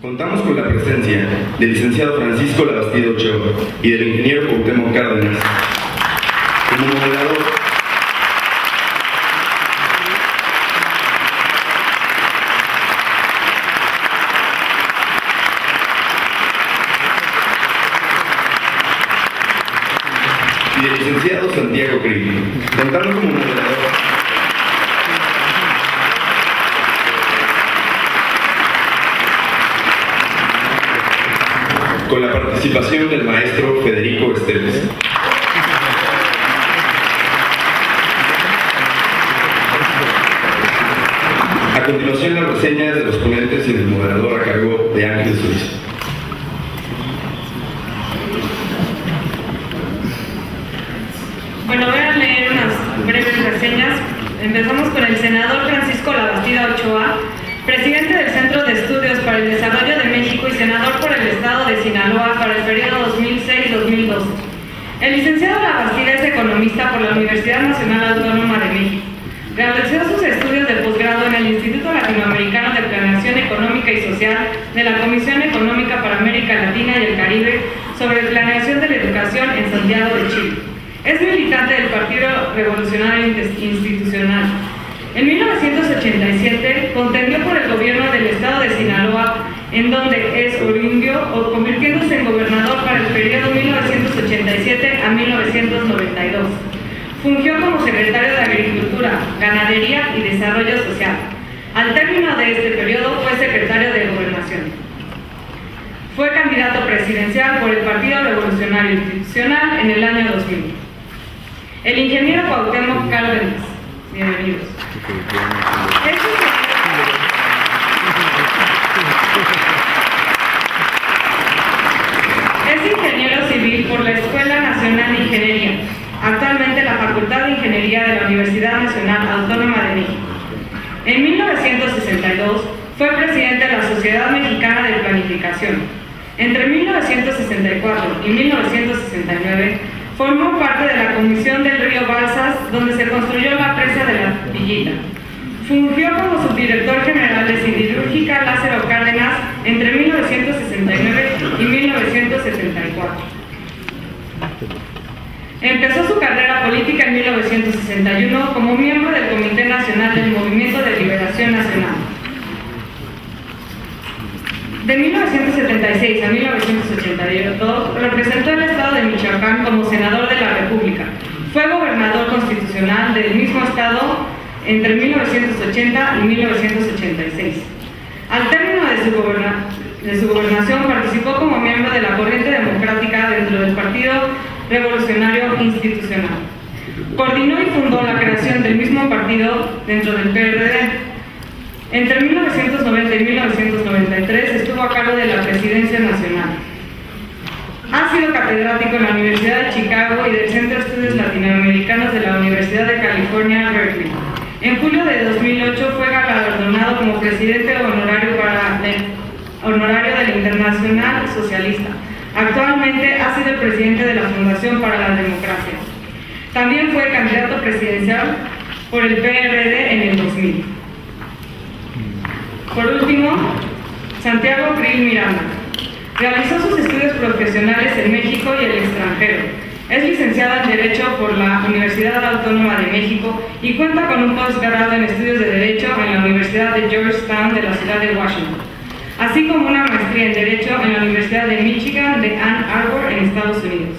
Contamos con la presencia del licenciado Francisco Labastida Ochoa y del ingeniero Cuauhtémoc Cárdenas como moderador. Y del licenciado Santiago Krill, contando como moderador. Con la participación del maestro Federico Esteves. A continuación, las reseñas de los ponentes y del moderador a cargo de Ángel Solís. Bueno, voy a leer unas breves reseñas. Empezamos con el senador Francisco Labastida Ochoa, presidente del Centro de Estudios para el Desarrollo de México y senador por el estado de Sinaloa para el periodo 2006-2012. El licenciado Labastida es economista por la Universidad Nacional Autónoma de México. Realizó sus estudios de posgrado en el Instituto Latinoamericano de Planeación Económica y Social de la Comisión Económica para América Latina y el Caribe sobre planeación de la educación en Santiago de Chile. Es militante del Partido Revolucionario Institucional. En 1987 contendió por el gobierno del estado de Sinaloa, en donde es oriundo, convirtiéndose en gobernador para el periodo 1987 a 1992. Fungió como secretario de Agricultura, Ganadería y Desarrollo Social. Al término de este periodo fue secretario de Gobernación. Fue candidato presidencial por el Partido Revolucionario Institucional en el año 2000. El ingeniero Cuauhtémoc Cárdenas. Bienvenidos. Es ingeniero civil por la Escuela Nacional de Ingeniería, actualmente la Facultad de Ingeniería de la Universidad Nacional Autónoma de México. En 1962 fue presidente de la Sociedad Mexicana de Planificación. Entre 1964 y 1969 formó parte de la Comisión del Río Balsas, donde se construyó la presa de la Villita. Fungió como subdirector general de Siderúrgica Lázaro Cárdenas entre 1969 y 1974. Empezó su carrera política en 1961 como miembro del Comité Nacional del Movimiento de Liberación Nacional. De 1976 a 1982 representó el estado de Michoacán como senador de la República. Fue gobernador constitucional del mismo estado entre 1980 y 1986. Al término de su gobernación participó como miembro de la corriente democrática dentro del Partido Revolucionario Institucional. Coordinó y fundó la creación del mismo partido dentro del PRD. Entre 1990 y 1993 estuvo a cargo de la Presidencia Nacional. Ha sido catedrático en la Universidad de Chicago y del Centro de Estudios Latinoamericanos de la Universidad de California, Berkeley. En julio de 2008 fue galardonado como presidente honorario de la Internacional Socialista. Actualmente ha sido el presidente de la Fundación para la Democracia. También fue candidato presidencial por el PRD en el 2000. Por último, Santiago Krill Miranda. Realizó sus estudios profesionales en México y el extranjero. Es licenciado en Derecho por la Universidad Autónoma de México y cuenta con un posgrado en Estudios de Derecho en la Universidad de Georgetown de la ciudad de Washington, así como una maestría en Derecho en la Universidad de Michigan de Ann Arbor en Estados Unidos.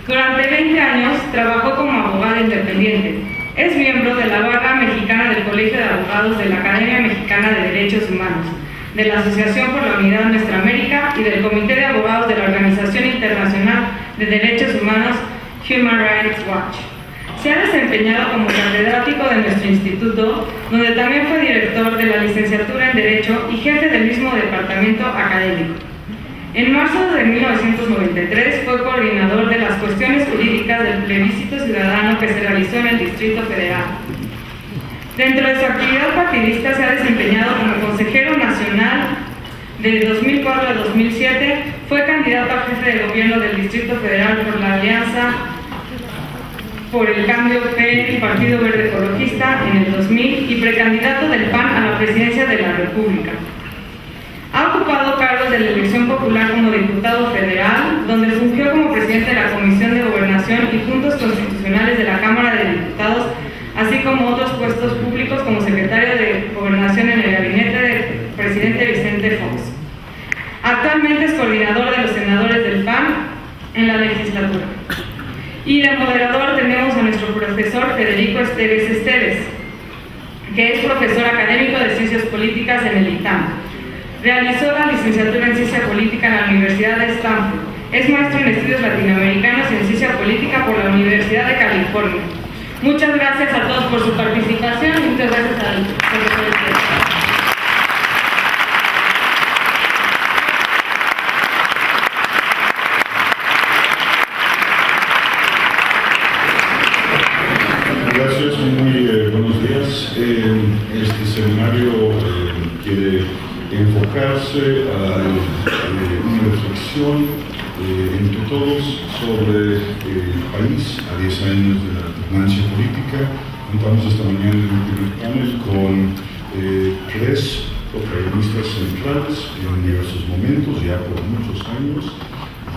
Durante 20 años trabajó como abogado independiente. Es miembro de la Barra Mexicana del Colegio de Abogados de la Academia Mexicana de Derechos Humanos, de la Asociación por la Unidad Nuestra América y del Comité de Abogados de la Organización Internacional de Derechos Humanos Human Rights Watch. Se ha desempeñado como catedrático de nuestro instituto, donde también fue director de la licenciatura en Derecho y jefe del mismo departamento académico. En marzo de 1993 fue coordinador de las cuestiones jurídicas del plebiscito ciudadano que se realizó en el Distrito Federal. Dentro de su actividad partidista se ha desempeñado como consejero nacional de 2004 a 2007, fue candidato a jefe de gobierno del Distrito Federal por la Alianza por el Cambio PEN y Partido Verde Ecologista en el 2000 y precandidato del PAN a la presidencia de la República. Ha ocupado cargos de la elección popular como diputado federal, donde fungió como presidente de la Comisión de Gobernación y Puntos Constitucionales de la Cámara de Diputados, así como otros puestos públicos como secretario de Gobernación en el gabinete del presidente Vicente Fox. Actualmente es coordinador de los senadores del PAN en la legislatura. Y de moderador tenemos a nuestro profesor Federico Esteves, que es profesor académico de Ciencias Políticas en el ITAM. Realizó la licenciatura en Ciencia Política en la Universidad de Stanford. Es maestro en Estudios Latinoamericanos y en Ciencia Política por la Universidad de California. Muchas gracias a todos por su participación y muchas gracias al profesor Esteves. Gracias, muy buenos días. Este seminario quiere enfocarse a una reflexión entre todos sobre el país a 10 años de la alternancia política. Contamos esta mañana en el primer panel con 3 protagonistas centrales en diversos momentos, ya por muchos años,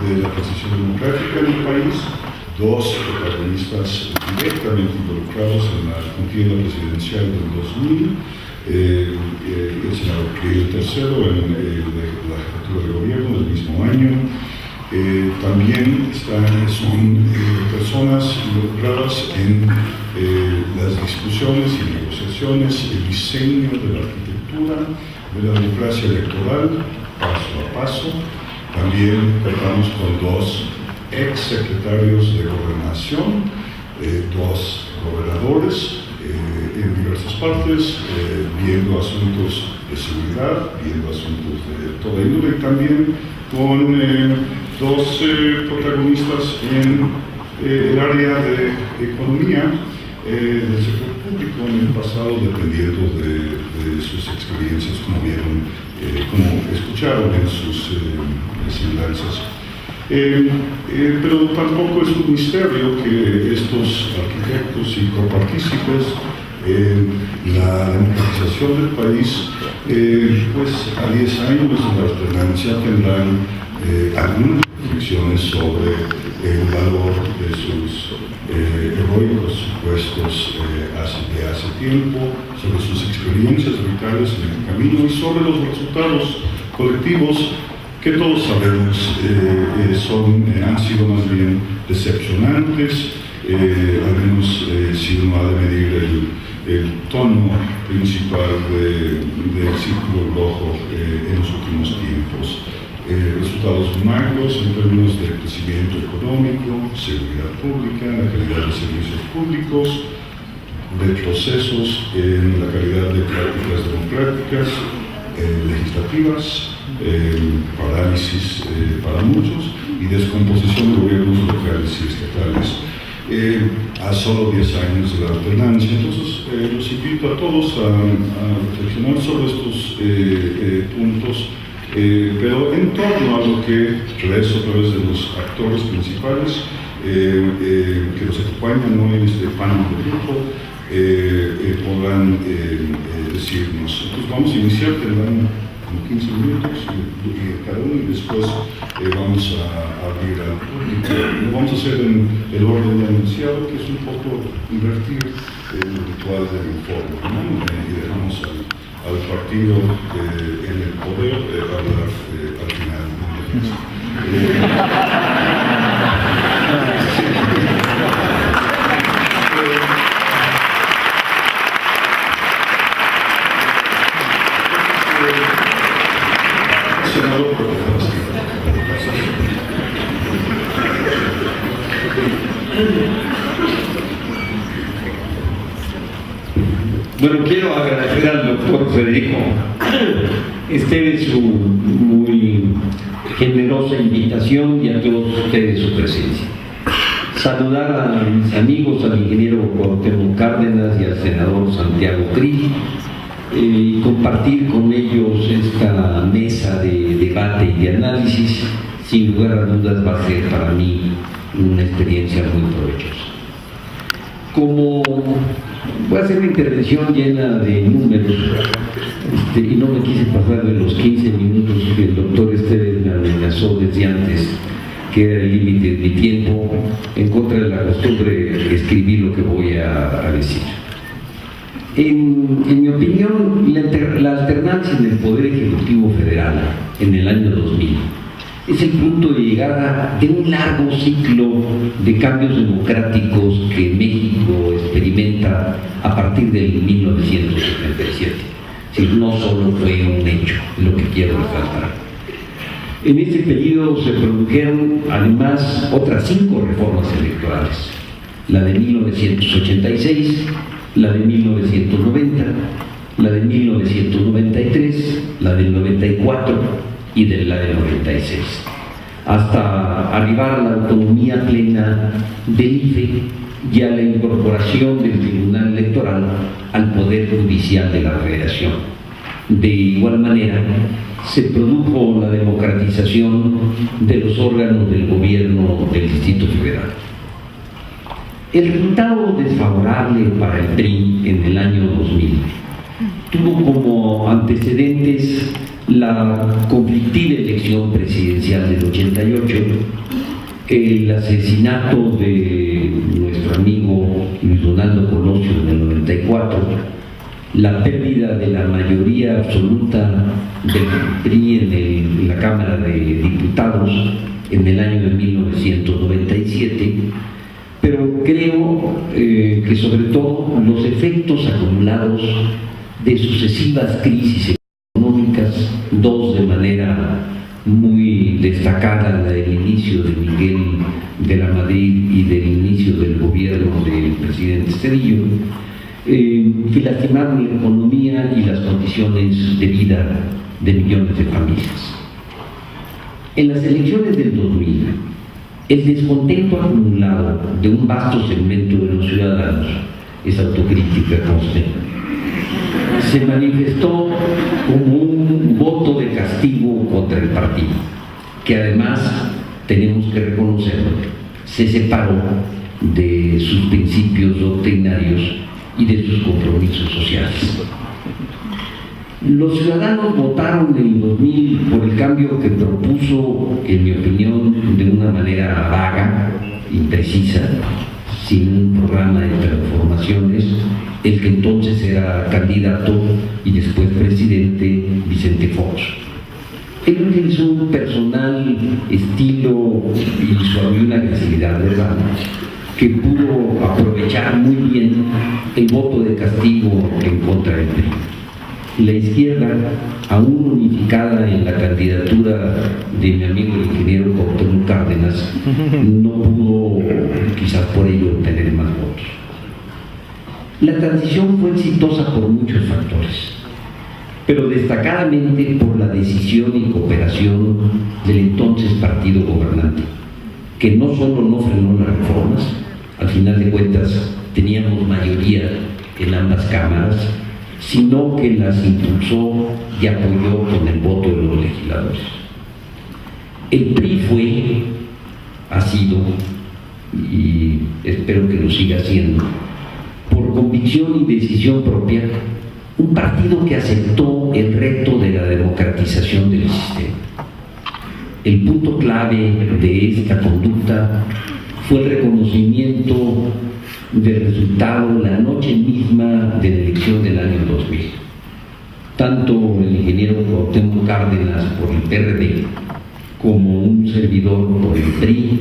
de la transición democrática en el país. 2 protagonistas directamente involucrados en la contienda presidencial del 2000, el senador Krill III en la jefatura de gobierno del mismo año. También son personas involucradas en las discusiones y negociaciones, el diseño de la arquitectura de la democracia electoral, paso a paso. También contamos con 2 ex secretarios de gobernación, 2 gobernadores en diversas partes, viendo asuntos de seguridad, viendo asuntos de toda índole, y también con 2 protagonistas en el área de economía del sector público en el pasado, dependiendo de sus experiencias, como vieron, como escucharon en sus semblanzas. Pero tampoco es un misterio que estos arquitectos y copartícipes en la democratización del país, pues a 10 años de la alternancia tendrán algunas reflexiones sobre el valor de sus heroicos puestos de hace tiempo, sobre sus experiencias vitales en el camino y sobre los resultados colectivos que todos sabemos han sido más bien decepcionantes, al menos si uno ha de medir el tono principal del círculo rojo en los últimos tiempos. Resultados magros en términos de crecimiento económico, seguridad pública, la calidad de servicios públicos, retrocesos en la calidad de prácticas democráticas, legislativas, parálisis para muchos y descomposición de gobiernos locales y estatales a solo 10 años de la alternancia. Entonces, los invito a todos a reflexionar sobre estos puntos, pero en torno a lo que rezo a través de los actores principales que nos acompañan hoy en este panel de grupo, podrán decirnos. Entonces vamos a iniciar, tendrán como 15 minutos cada uno, y después vamos a abrir al público. Lo vamos a hacer en el orden ya anunciado, que es un poco invertir el ritual del informe, ¿no? Y dejamos al partido en el poder hablar al final en defensa. Bueno, quiero agradecer al doctor Federico Esteves su muy generosa invitación y a todos ustedes su presencia. Saludar a mis amigos, al ingeniero Cuauhtémoc Cárdenas y al senador Santiago Krill, y compartir con ellos esta mesa de debate y de análisis. Sin lugar a dudas va a ser para mí una experiencia muy provechosa. Como Voy a hacer una intervención llena de números y no me quise pasar de los 15 minutos que el doctor Esteves me amenazó desde antes, que era el límite de mi tiempo, en contra de la costumbre de escribir lo que voy a decir. En mi opinión, la alternancia en el Poder Ejecutivo Federal en el año 2000 es el punto de llegada de un largo ciclo de cambios democráticos que México experimenta a partir del 1977. Es decir, no solo fue un hecho, es lo que quiero resaltar. En este periodo se produjeron además otras 5 reformas electorales: la de 1986, la de 1990, la de 1993, la del 94 y de la del 96, hasta arribar a la autonomía plena del IFE y a la incorporación del Tribunal Electoral al Poder Judicial de la Federación. De igual manera, se produjo la democratización de los órganos del gobierno del Distrito Federal. El resultado desfavorable para el PRI en el año 2000 tuvo como antecedentes la conflictiva elección presidencial del 88, el asesinato de nuestro amigo Luis Donaldo Colosio en el 94, la pérdida de la mayoría absoluta del PRI en la Cámara de Diputados en el año de 1997, pero creo que sobre todo los efectos acumulados de sucesivas crisis económicas, 2 de manera muy destacada, la del inicio de Miguel de la Madrid y del inicio del gobierno del presidente Zedillo, que lastimaron la economía y las condiciones de vida de millones de familias. En las elecciones del 2000, el descontento acumulado de un vasto segmento de los ciudadanos, es autocrítica conste, se manifestó como un voto de castigo contra el partido, que además, tenemos que reconocerlo, se separó de sus principios doctrinarios y de sus compromisos sociales. Los ciudadanos votaron en el 2000 por el cambio que propuso, en mi opinión, de una manera vaga, imprecisa, sin un programa de transformaciones, el que entonces era candidato y después presidente, Vicente Fox. Él utilizó un personal estilo y su una agresividad verbal que pudo aprovechar muy bien el voto de castigo en contra del PRI. La izquierda, aún unificada en la candidatura de mi amigo el ingeniero Cuauhtémoc Cárdenas, no pudo, quizás por ello, obtener más votos. La transición fue exitosa por muchos factores, pero destacadamente por la decisión y cooperación del entonces partido gobernante, que no solo no frenó las reformas, al final de cuentas teníamos mayoría en ambas cámaras, sino que las impulsó y apoyó con el voto de los legisladores. El PRI ha sido, y espero que lo siga siendo, por convicción y decisión propia, un partido que aceptó el reto de la democratización del sistema. El punto clave de esta conducta fue el reconocimiento del resultado la noche misma de la elección del año 2000. Tanto el ingeniero Cuauhtémoc Cárdenas por el PRD como un servidor por el PRI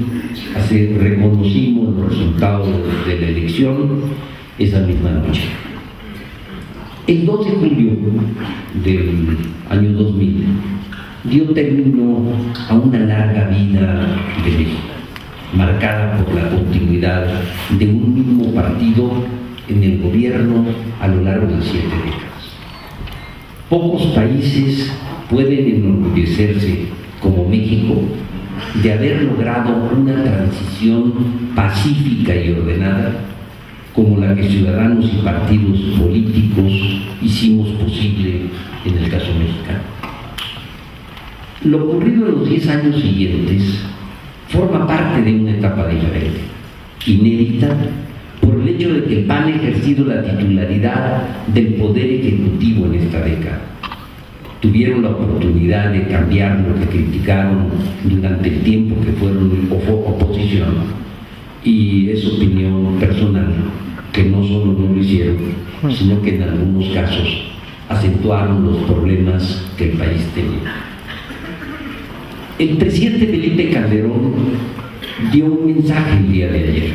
reconocimos los resultados de la elección esa misma noche. El 2 de julio del año 2000 dio término a una larga vida de México, marcada por la continuidad de un mismo partido en el gobierno a lo largo de 7 décadas. Pocos países pueden enorgullecerse, como México, de haber logrado una transición pacífica y ordenada como la que ciudadanos y partidos políticos hicimos posible en el caso mexicano. Lo ocurrido en los 10 años siguientes forma parte de una etapa diferente, inédita por el hecho de que el PAN ha ejercido la titularidad del poder ejecutivo en esta década. Tuvieron la oportunidad de cambiar lo que criticaron durante el tiempo que fueron oposición, y es opinión personal que no solo no lo hicieron, sino que en algunos casos acentuaron los problemas que el país tenía. El presidente Felipe Calderón dio un mensaje el día de ayer,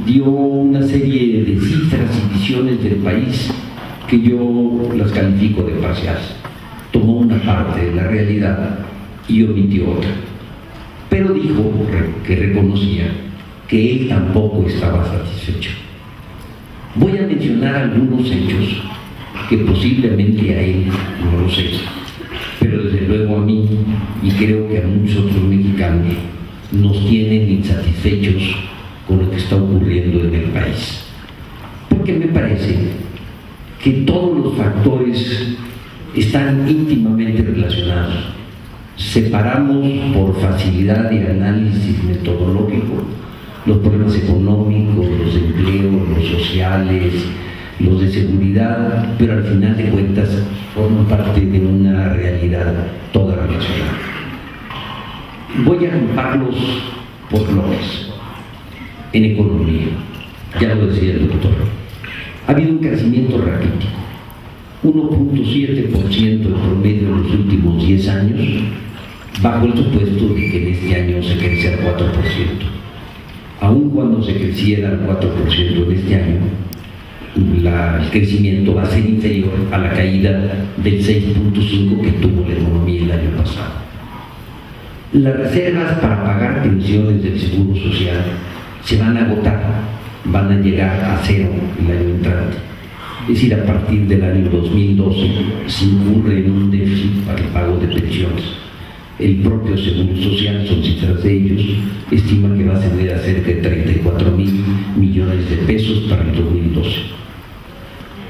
dio una serie de cifras y visiones del país que yo las califico de parciales. Tomó una parte de la realidad y omitió otra, pero dijo que reconocía que él tampoco estaba satisfecho. Voy a mencionar algunos hechos que posiblemente a él no lo sé, pero desde luego a mí, y creo que a muchos otros mexicanos, nos tienen insatisfechos con lo que está ocurriendo en el país. Porque me parece que todos los factores están íntimamente relacionados. Separamos por facilidad de análisis metodológico los problemas económicos, los empleos, los sociales, los de seguridad, pero al final de cuentas forman parte de una realidad toda relacionada. Voy a agruparlos por bloques. En economía, ya lo decía el doctor, ha habido un crecimiento raquítico, 1.7% en promedio en los últimos 10 años, bajo el supuesto de que en este año se crece al 4%. Aun cuando se creciera al 4% en este año, el crecimiento va a ser inferior a la caída del 6.5% que tuvo la economía el año pasado. Las reservas para pagar pensiones del Seguro Social se van a agotar, van a llegar a cero el año entrante. Es decir, a partir del año 2012 se incurre en un déficit para el pago de pensiones. El propio Seguro Social, son cifras de ellos, estima que va a ascender a cerca de 34,000 millones de pesos para el 2012.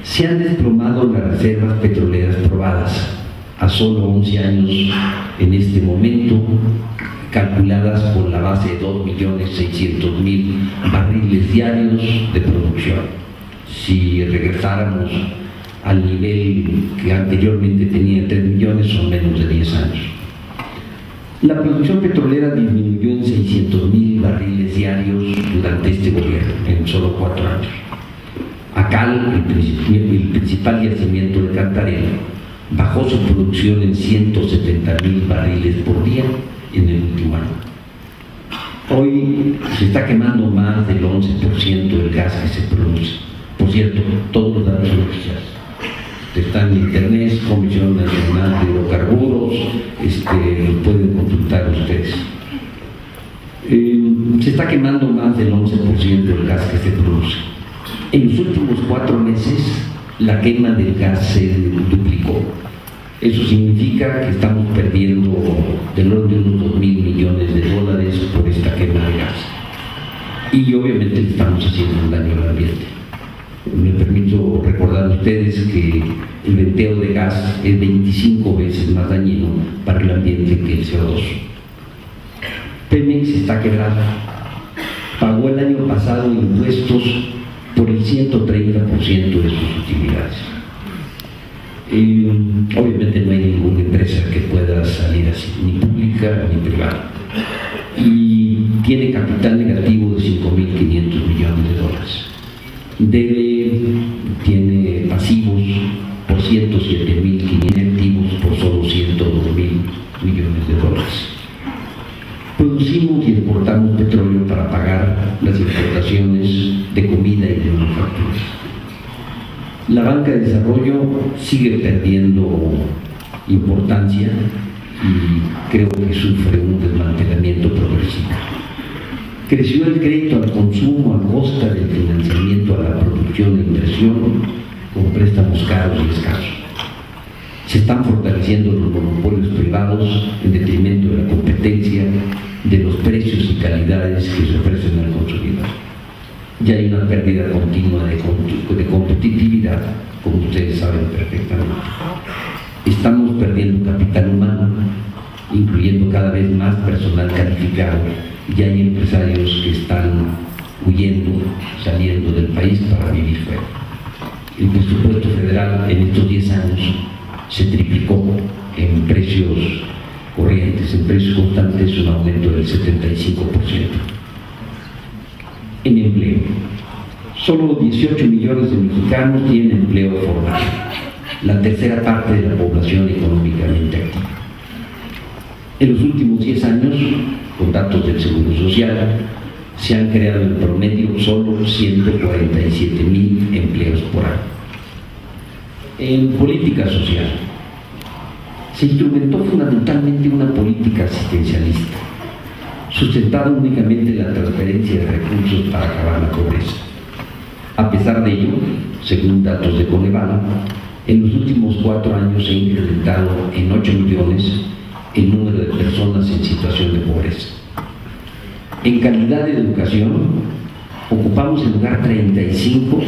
Se han desplomado las reservas petroleras probadas a solo 11 años en este momento, calculadas por la base de 2.600.000 barriles diarios de producción. Si regresáramos al nivel que anteriormente tenía 3 millones, son menos de 10 años. La producción petrolera disminuyó en 600.000 barriles diarios durante este gobierno, en solo 4 años. Acal, el principal yacimiento de Cantarell, bajó su producción en 170.000 barriles por día en el último año. Hoy se está quemando más del 11% del gas que se produce. Por cierto, todos los datos son oficiales. Está en internet, Comisión Nacional de Hidrocarburos, lo pueden consultar ustedes. Se está quemando más del 11% del gas que se produce. En los últimos 4 meses, la quema del gas se duplicó. Eso significa que estamos perdiendo del orden de unos $2,000 millones por esta quema de gas. Y obviamente le estamos haciendo un daño al ambiente. Me permito recordar a ustedes que el venteo de gas es 25 veces más dañino para el ambiente que el CO2. Pemex está quebrada. Pagó el año pasado impuestos por el 130% de sus utilidades. Obviamente no hay ninguna empresa que pueda salir así, ni pública ni privada. Y tiene capital negativo de $5.500 millones. Tiene pasivos por 107.500 activos por solo $102.000 millones. Producimos y exportamos petróleo para pagar las importaciones de comida y de manufacturas. La banca de desarrollo sigue perdiendo importancia y creo que sufre un desmantelamiento progresivo. Creció el crédito al consumo a costa del financiamiento a la producción e inversión con préstamos caros y escasos. Se están fortaleciendo los monopolios privados en detrimento de la competencia, de los precios y calidades que se ofrecen al consumidor. Ya hay una pérdida continua de competitividad, como ustedes saben perfectamente. Estamos perdiendo capital humano, incluyendo cada vez más personal calificado. Ya hay empresarios que están huyendo, saliendo del país para vivir fuera. El presupuesto federal en estos 10 años se triplicó en precios corrientes, en precios constantes, un aumento del 75%. En empleo, solo 18 millones de mexicanos tienen empleo formal, la tercera parte de la población económicamente activa. En los últimos 10 años, con datos del Seguro Social, se han creado en promedio solo 147,000 empleos por año. En política social, se instrumentó fundamentalmente una política asistencialista, sustentada únicamente en la transferencia de recursos para acabar la pobreza. A pesar de ello, según datos de Coneval, en los últimos 4 años se ha incrementado en 8 millones el número de personas en situación de pobreza. En calidad de educación, ocupamos el lugar 35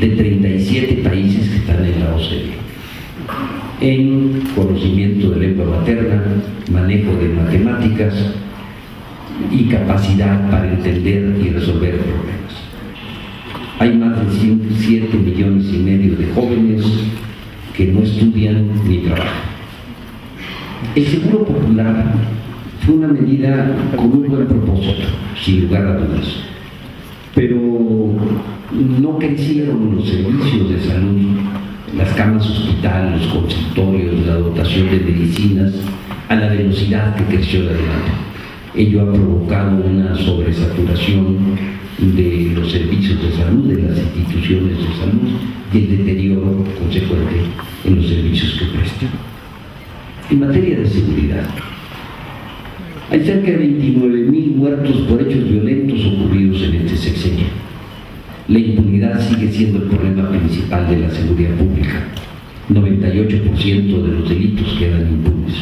de 37 países que están en la OCDE. En conocimiento de lengua materna, manejo de matemáticas y capacidad para entender y resolver problemas. Hay más de 107,5 millones de jóvenes que no estudian ni trabajan. El Seguro Popular fue una medida con un buen propósito, sin lugar a dudas, pero no crecieron los servicios de salud, las camas hospital, los consultorios, la dotación de medicinas a la velocidad que creció la demanda. Ello ha provocado una sobresaturación de los servicios de salud, de las instituciones de salud y el deterioro consecuente en los servicios que prestan. En materia de seguridad, hay cerca de 29,000 muertos por hechos violentos ocurridos en este sexenio. La impunidad sigue siendo el problema principal de la seguridad pública. 98% de los delitos quedan impunes.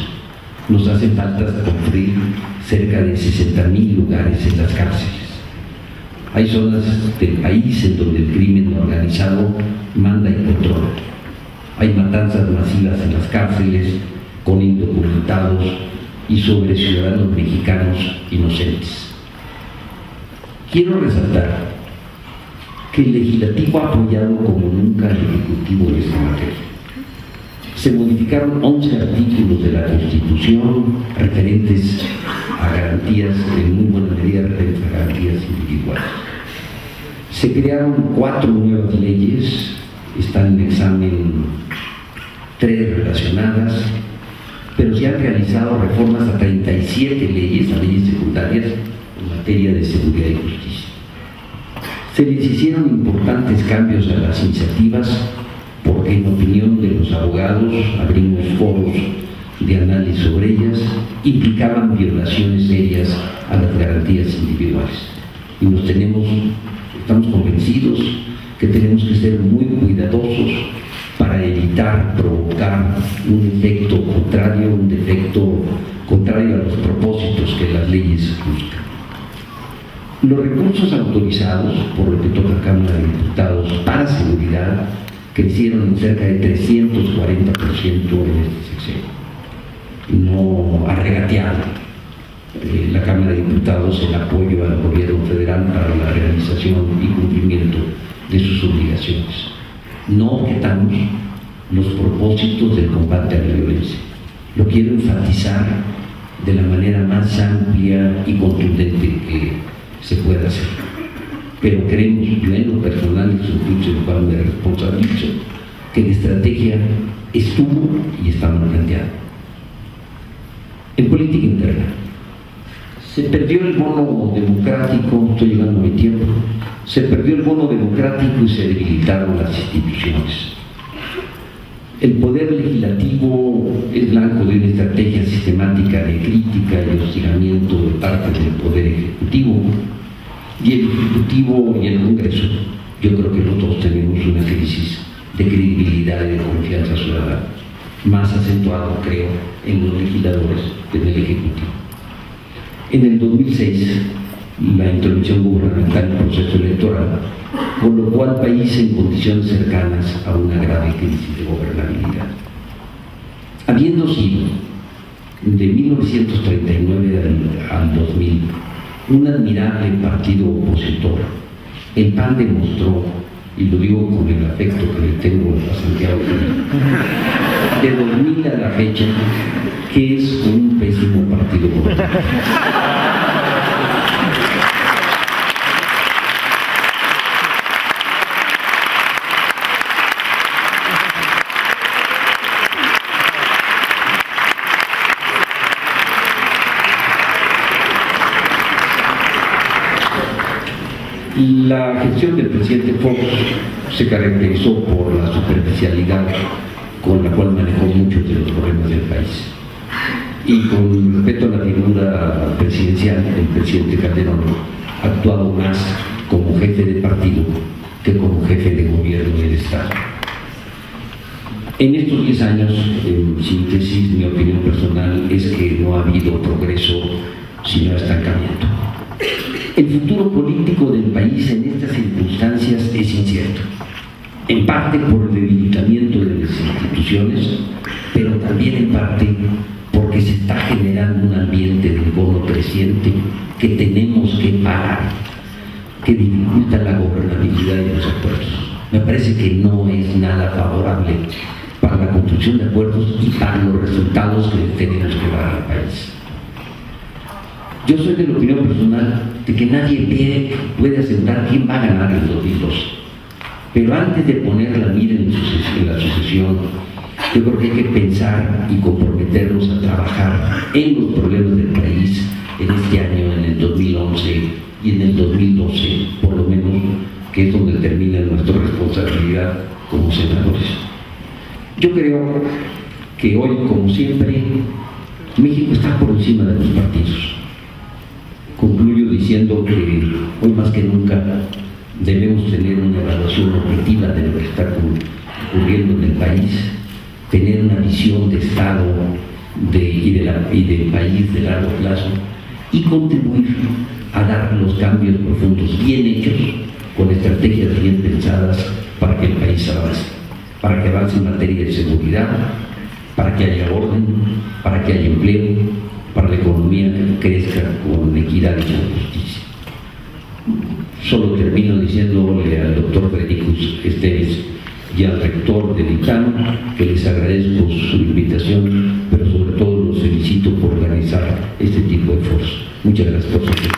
Nos hacen falta construir cerca de 60,000 lugares en las cárceles. Hay zonas del país en donde el crimen organizado manda y controla. Hay matanzas masivas en las cárceles con indocumentados y sobre ciudadanos mexicanos inocentes. Quiero resaltar que el Legislativo ha apoyado como nunca al Ejecutivo en esta materia. Se modificaron 11 artículos de la Constitución referentes a garantías, en muy buena medida referentes a garantías individuales. Se crearon 4 nuevas leyes, están en examen 3 relacionadas, pero se han realizado reformas a 37 leyes, a leyes secundarias en materia de seguridad y justicia. Se les hicieron importantes cambios a las iniciativas porque, en opinión de los abogados, abrimos foros de análisis sobre ellas, implicaban violaciones serias a las garantías individuales. Y estamos convencidos que tenemos que ser muy cuidadosos para evitar provocar un efecto contrario, un defecto contrario a los propósitos que las leyes buscan. Los recursos autorizados por lo que toca la Cámara de Diputados para seguridad crecieron en cerca de 340% en este sexenio. No ha regateado la Cámara de Diputados el apoyo al gobierno federal para la realización y cumplimiento de sus obligaciones. No objetamos los propósitos del combate a la violencia. Lo quiero enfatizar de la manera más amplia y contundente que se pueda hacer. Pero creemos, yo en lo personal, es un punto en el cual me responsabilizo, que la estrategia estuvo y está mal planteada. En política interna, se perdió el bono democrático, estoy llegando a mi tiempo, se perdió el bono democrático y se debilitaron las instituciones. El poder legislativo es blanco de una estrategia sistemática de crítica y hostigamiento de parte del poder ejecutivo, y el ejecutivo y el Congreso, yo creo que nosotros tenemos una crisis de credibilidad y de confianza ciudadana, más acentuado, creo, en los legisladores que en el ejecutivo. En el 2006, la intervención gubernamental en el proceso electoral colocó al país en condiciones cercanas a una grave crisis de gobernabilidad. Habiendo sido de 1939 al 2000 un admirable partido opositor El PAN demostró, y lo digo con el afecto que le tengo a Santiago, de 2000 a la fecha, que es un pésimo partido político. La gestión del presidente Fox se caracterizó por la superficialidad con la cual manejó muchos de los problemas del país. Y con respecto a la figura presidencial, el presidente Calderón ha actuado más como jefe de partido que como jefe de gobierno del Estado. En estos 10 años, en síntesis, mi opinión personal es que no ha habido progreso, sino estancamiento. El futuro político del país en estas circunstancias es incierto, en parte por el debilitamiento de las instituciones, pero también en parte porque se está generando un ambiente de encono creciente que tenemos que parar, que dificulta la gobernabilidad de los acuerdos. Me parece que no es nada favorable para la construcción de acuerdos y para los resultados que tenemos que dar al país. Yo soy de la opinión personal de que nadie puede asegurar quién va a ganar el 2002. Pero antes de poner la mira en la sucesión, yo creo que hay que pensar y comprometernos a trabajar en los problemas del país en este año, en el 2011 y en el 2012, por lo menos, que es donde termina nuestra responsabilidad como senadores. Yo creo que hoy, como siempre, México está por encima de los partidos. Concluyo diciendo que hoy más que nunca debemos tener una evaluación objetiva de lo que está ocurriendo en el país, tener una visión de Estado y del país de largo plazo y contribuir a dar los cambios profundos bien hechos, con estrategias bien pensadas para que el país avance, para que avance en materia de seguridad, para que haya orden, para que haya empleo, para la economía que crezca con equidad y con justicia. Solo termino diciéndole al doctor Federico Esteves y al rector del ITAM que les agradezco su invitación, pero sobre todo los felicito por organizar este tipo de esfuerzos. Muchas gracias por su tiempo.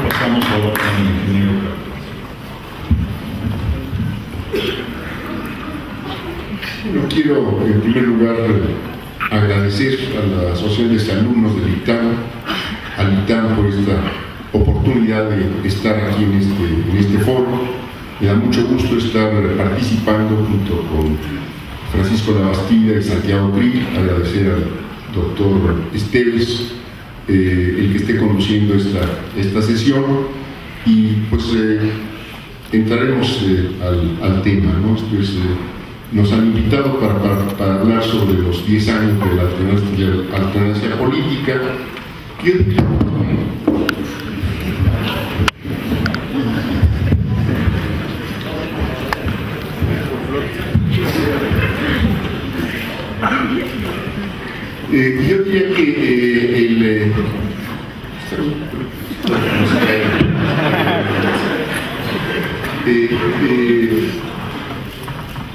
Pasamos ahora con el ingeniero Cárdenas. Yo quiero, en primer lugar, agradecer a la Asociación de Alumnos del ITAM, al ITAM por esta oportunidad de estar aquí en este foro. Me da mucho gusto estar participando junto con Francisco Labastida y Santiago Krill. Agradecer al doctor Esteves el que esté conduciendo esta sesión, y pues entraremos al tema, ¿no? Nos han invitado para hablar sobre los 10 años de la alternancia política. Yo diría que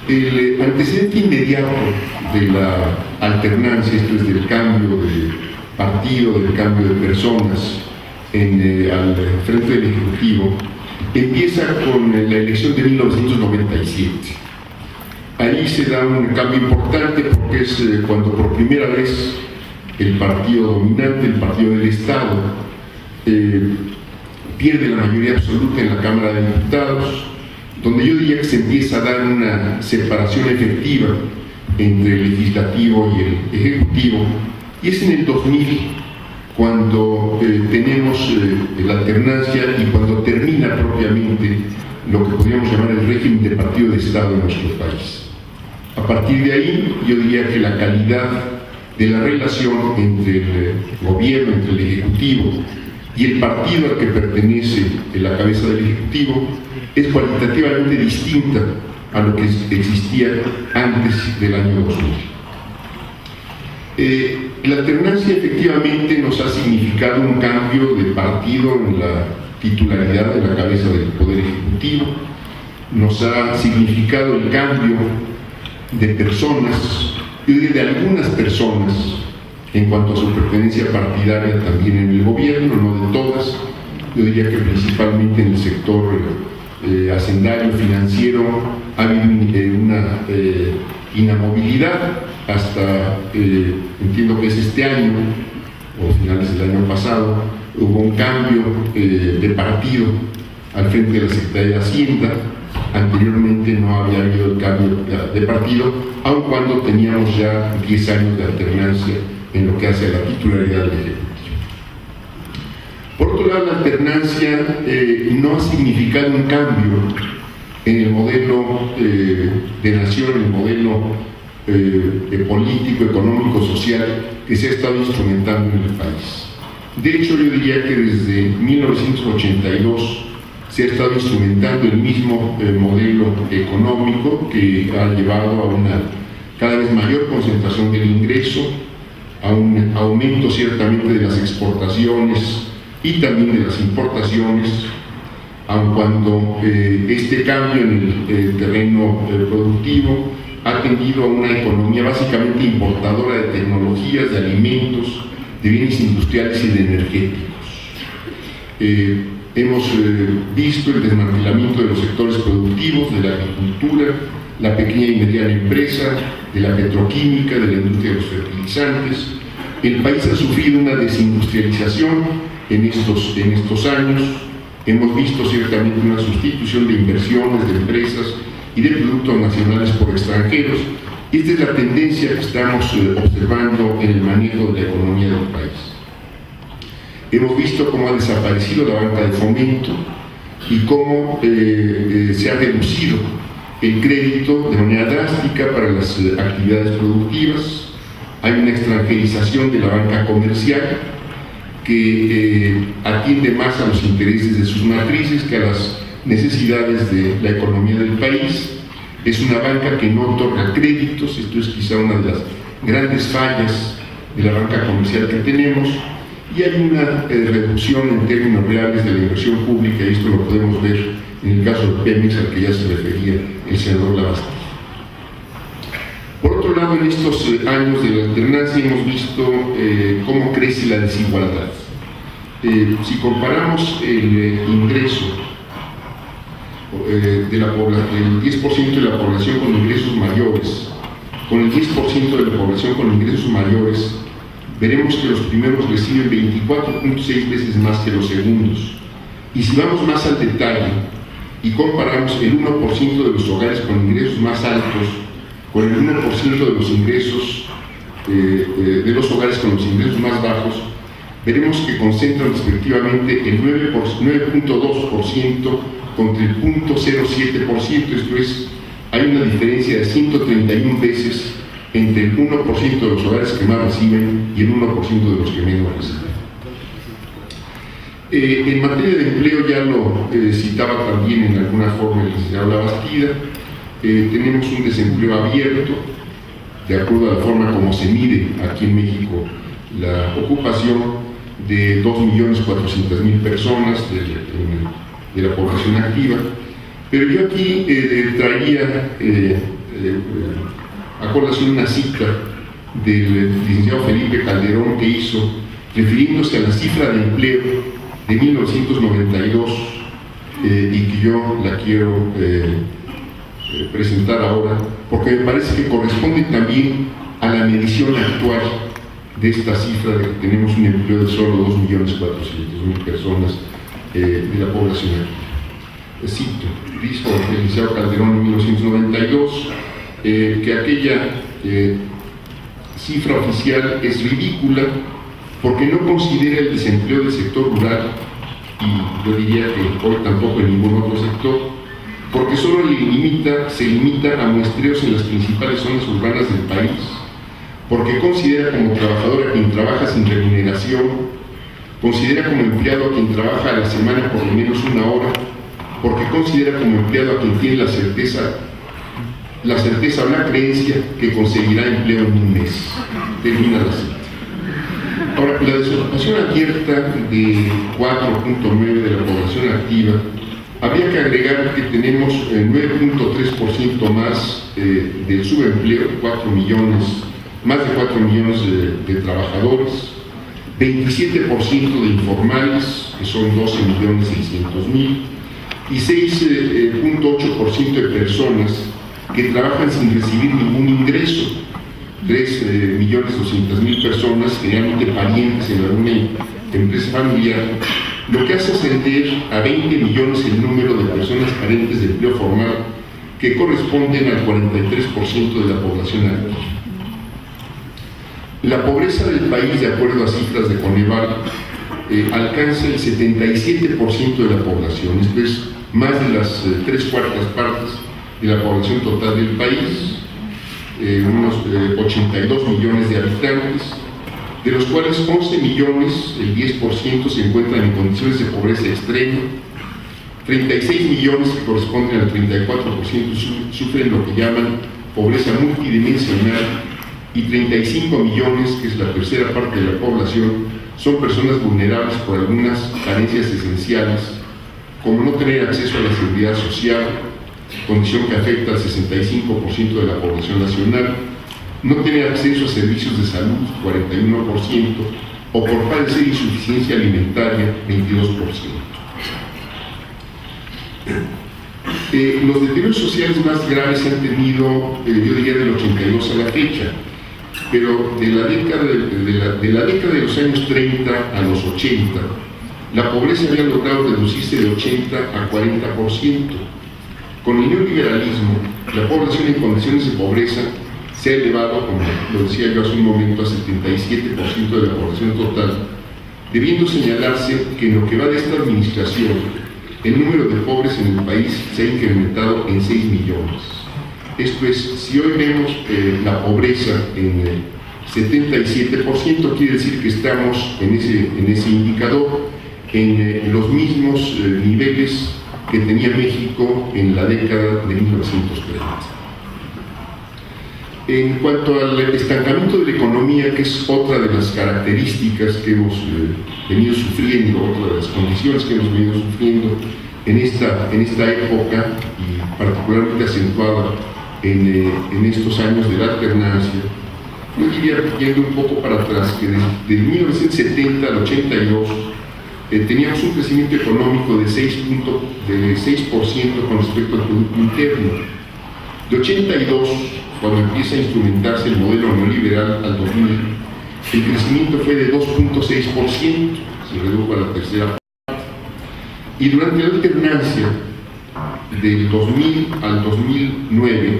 el antecedente inmediato de la alternancia, esto es del cambio de partido, del cambio de personas al frente del Ejecutivo, empieza con la elección de 1997. Ahí se da un cambio importante porque es cuando por primera vez el partido dominante, el partido del Estado, pierde la mayoría absoluta en la Cámara de Diputados, donde yo diría que se empieza a dar una separación efectiva entre el legislativo y el ejecutivo, y es en el 2000 cuando tenemos la alternancia y cuando termina propiamente lo que podríamos llamar el régimen de partido de Estado en nuestro país. A partir de ahí, yo diría que la calidad de la relación entre el gobierno, entre el ejecutivo y el partido al que pertenece la cabeza del Ejecutivo es cualitativamente distinta a lo que existía antes del año 2000. La alternancia efectivamente nos ha significado un cambio de partido en la titularidad de la cabeza del Poder Ejecutivo, nos ha significado el cambio de personas, yo diría de algunas personas, en cuanto a su pertenencia partidaria también en el gobierno, no de todas. Yo diría que principalmente en el sector hacendario, financiero, ha habido una inamovilidad hasta, entiendo que es este año, o finales del año pasado, hubo un cambio de partido al frente de la Secretaría de Hacienda. Anteriormente no había habido el cambio de partido, aun cuando teníamos ya 10 años de alternancia en lo que hace a la titularidad del Ejecutivo. Por otro lado, la alternancia no ha significado un cambio en el modelo de nación, en el modelo político, económico, social que se ha estado instrumentando en el país. De hecho, yo diría que desde 1982 se ha estado instrumentando el mismo modelo económico que ha llevado a una cada vez mayor concentración del ingreso, a un aumento ciertamente de las exportaciones y también de las importaciones, aun cuando este cambio en el terreno productivo ha tendido a una economía básicamente importadora de tecnologías, de alimentos, de bienes industriales y de energéticos. Hemos visto el desmantelamiento de los sectores productivos, de la agricultura, la pequeña y mediana empresa, de la petroquímica, de la industria de los fertilizantes. El país ha sufrido una desindustrialización en estos años. Hemos visto ciertamente una sustitución de inversiones, de empresas y de productos nacionales por extranjeros. Esta es la tendencia que estamos observando en el manejo de la economía del país. Hemos visto cómo ha desaparecido la banca de fomento y cómo se ha reducido el crédito de manera drástica para las actividades productivas. Hay una extranjerización de la banca comercial que atiende más a los intereses de sus matrices que a las necesidades de la economía del país. Es una banca que no otorga créditos. Esto es quizá una de las grandes fallas de la banca comercial que tenemos, y hay una reducción en términos reales de la inversión pública, y esto lo podemos ver en el caso de Pemex, al que ya se refería el senador Labastida. Por otro lado, en estos años de la alternancia hemos visto cómo crece la desigualdad. Si comparamos el ingreso del 10% de la población con ingresos mayores con el 10% de la población con ingresos mayores, veremos que los primeros reciben 24.6 veces más que los segundos. Y si vamos más al detalle y comparamos el 1% de los hogares con ingresos más altos con el 1% de los ingresos de los hogares con los ingresos más bajos, veremos que concentran respectivamente el 9.2% contra el 0.07%, esto es, hay una diferencia de 131 veces entre el 1% de los hogares que más reciben y el 1% de los que menos reciben. En materia de empleo, ya lo citaba también en alguna forma el licenciado Labastida, tenemos un desempleo abierto, de acuerdo a la forma como se mide aquí en México la ocupación, de 2.400.000 personas de la población activa. Pero yo aquí traía a colación una cita del licenciado Felipe Calderón que hizo, refiriéndose a la cifra de empleo de 1992, y que yo la quiero presentar ahora, porque me parece que corresponde también a la medición actual de esta cifra de que tenemos un empleo de solo 2.400.000 personas de la población activa. Cito, dijo el licenciado Calderón en 1992 que aquella cifra oficial es ridícula porque no considera el desempleo del sector rural, y yo diría que hoy tampoco en ningún otro sector, porque solo se limita a muestreos en las principales zonas urbanas del país, porque considera como trabajador a quien trabaja sin remuneración considera como empleado a quien trabaja a la semana por lo menos una hora, porque considera como empleado a quien tiene la certeza o la creencia que conseguirá empleo en un mes. Termina la cita. Ahora, la desocupación abierta de 4.9 de la población activa, habría que agregar que tenemos 9.3% más del subempleo, más de 4 millones de trabajadores, 27% de informales, que son 12.600.000, y 6.8% de personas que trabajan sin recibir ningún ingreso, 3.200.000 personas, generalmente parientes en alguna empresa familiar, lo que hace ascender a 20 millones el número de personas carentes de empleo formal, que corresponden al 43% de la población activa. La pobreza del país, de acuerdo a cifras de Coneval, alcanza el 77% de la población, esto es más de las 3/4 partes de la población total del país, unos 82 millones de habitantes, de los cuales 11 millones, el 10%, se encuentran en condiciones de pobreza extrema, 36 millones, que corresponden al 34%, sufren lo que llaman pobreza multidimensional, y 35 millones, que es la tercera parte de la población, son personas vulnerables por algunas carencias esenciales, como no tener acceso a la seguridad social, condición que afecta al 65% de la población nacional, no tener acceso a servicios de salud, 41%, o por padecer insuficiencia alimentaria, 22%. Los deterioros sociales más graves se han tenido, yo diría, del 82 a la fecha, pero de la década de los años 30 a los 80, la pobreza había logrado reducirse de 80 a 40%. Con el neoliberalismo, la población en condiciones de pobreza se ha elevado, como lo decía yo hace un momento, a 77% de la población total, debiendo señalarse que en lo que va de esta administración, el número de pobres en el país se ha incrementado en 6 millones. Esto es, si hoy vemos la pobreza en el 77%, quiere decir que estamos en ese indicador en los mismos niveles que tenía México en la década de 1930. En cuanto al estancamiento de la economía, que es otra de las características que hemos venido sufriendo, otra de las condiciones que hemos venido sufriendo en esta época, y particularmente acentuada en estos años de la alternancia, yo diría, yendo un poco para atrás, que de 1970 al 82 teníamos un crecimiento económico de 6% con respecto al Producto Interno. De 82, cuando empieza a instrumentarse el modelo neoliberal, al 2000, el crecimiento fue de 2.6%, se redujo a la tercera parte. Y durante la alternancia, del 2000 al 2009,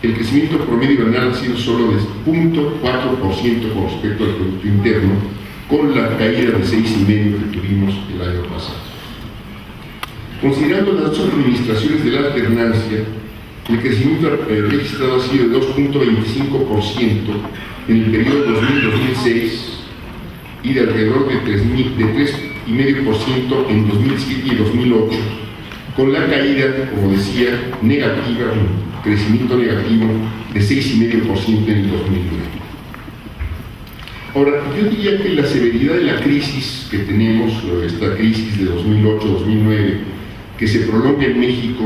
el crecimiento promedio anual ha sido solo de 0.4% con respecto al Producto Interno, con la caída de 6,5% que tuvimos el año pasado. Considerando las dos administraciones de la alternancia, el crecimiento registrado ha sido de 2.25% en el periodo 2000-2006 y de alrededor de 3,5% en 2007 y 2008, con la caída, como decía, negativa, un crecimiento negativo de 6,5% en el 2009. Ahora, yo diría que la severidad de la crisis que tenemos, esta crisis de 2008-2009, que se prolonga en México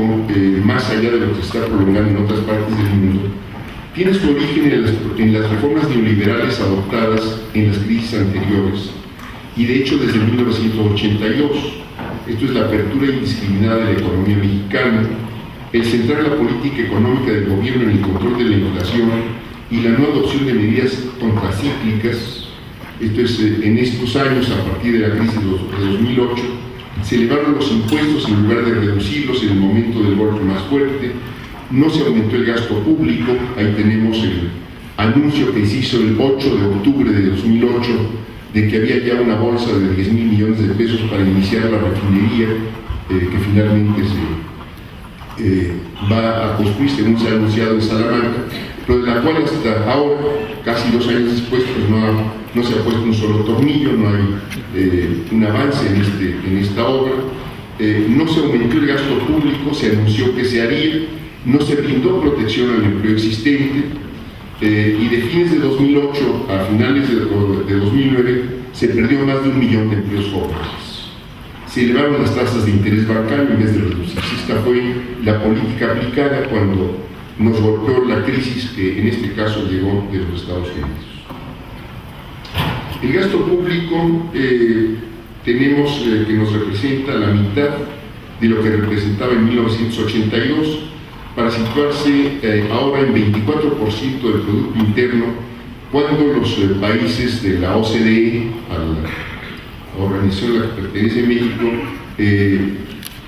más allá de lo que se está prolongando en otras partes del mundo, tiene su origen en las reformas neoliberales adoptadas en las crisis anteriores, y de hecho desde 1982. Esto es la apertura indiscriminada de la economía mexicana, el centrar la política económica del gobierno en el control de la inflación y la no adopción de medidas contracíclicas. Esto es, en estos años, a partir de la crisis de 2008, se elevaron los impuestos en lugar de reducirlos en el momento del golpe más fuerte, no se aumentó el gasto público, ahí tenemos el anuncio que se hizo el 8 de octubre de 2008 de que había ya una bolsa de 10,000 millones de pesos para iniciar la refinería, que finalmente va a construir, según se ha anunciado, en Salamanca, pero de la cual hasta ahora, casi 2 años después, pues no ha no se ha puesto un solo tornillo, no hay un avance en esta obra, no se aumentó el gasto público, se anunció que se haría, no se brindó protección al empleo existente, y de fines de 2008 a finales de 2009 se perdió más de 1 millón de empleos formales. Se elevaron las tasas de interés bancario en vez de reducirse. Esta fue la política aplicada cuando nos golpeó la crisis que en este caso llegó de los Estados Unidos. El gasto público tenemos que nos representa la mitad de lo que representaba en 1982, para situarse ahora en 24% del Producto Interno, cuando los países de la OCDE, a la organización a la que pertenece México,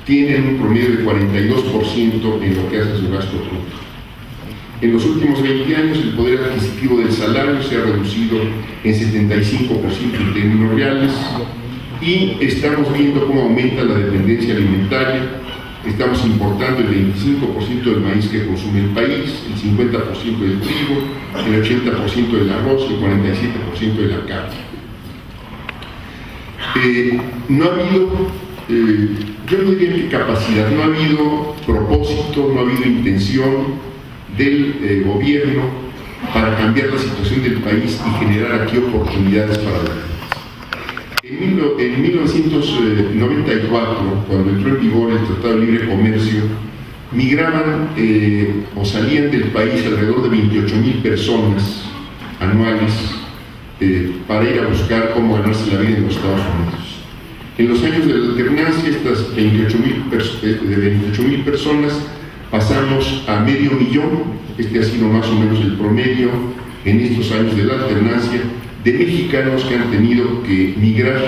tienen un promedio de 42% en lo que hace a su gasto público. En los últimos 20 años el poder adquisitivo del salario se ha reducido en 75% en términos reales, y estamos viendo cómo aumenta la dependencia alimentaria. Estamos importando el 25% del maíz que consume el país, el 50% del trigo, el 80% del arroz y el 47% de la carne. No ha habido, yo no diría que capacidad, no ha habido propósito, no ha habido intención del gobierno para cambiar la situación del país y generar aquí oportunidades para la gente. En 1994, cuando entró en vigor el Tratado de Libre Comercio, migraban o salían del país alrededor de 28,000 personas anuales para ir a buscar cómo ganarse la vida en los Estados Unidos. En los años de la alternancia, estas 28,000 personas pasamos a 500,000. Este ha sido más o menos el promedio en estos años de la alternancia de mexicanos que han tenido que migrar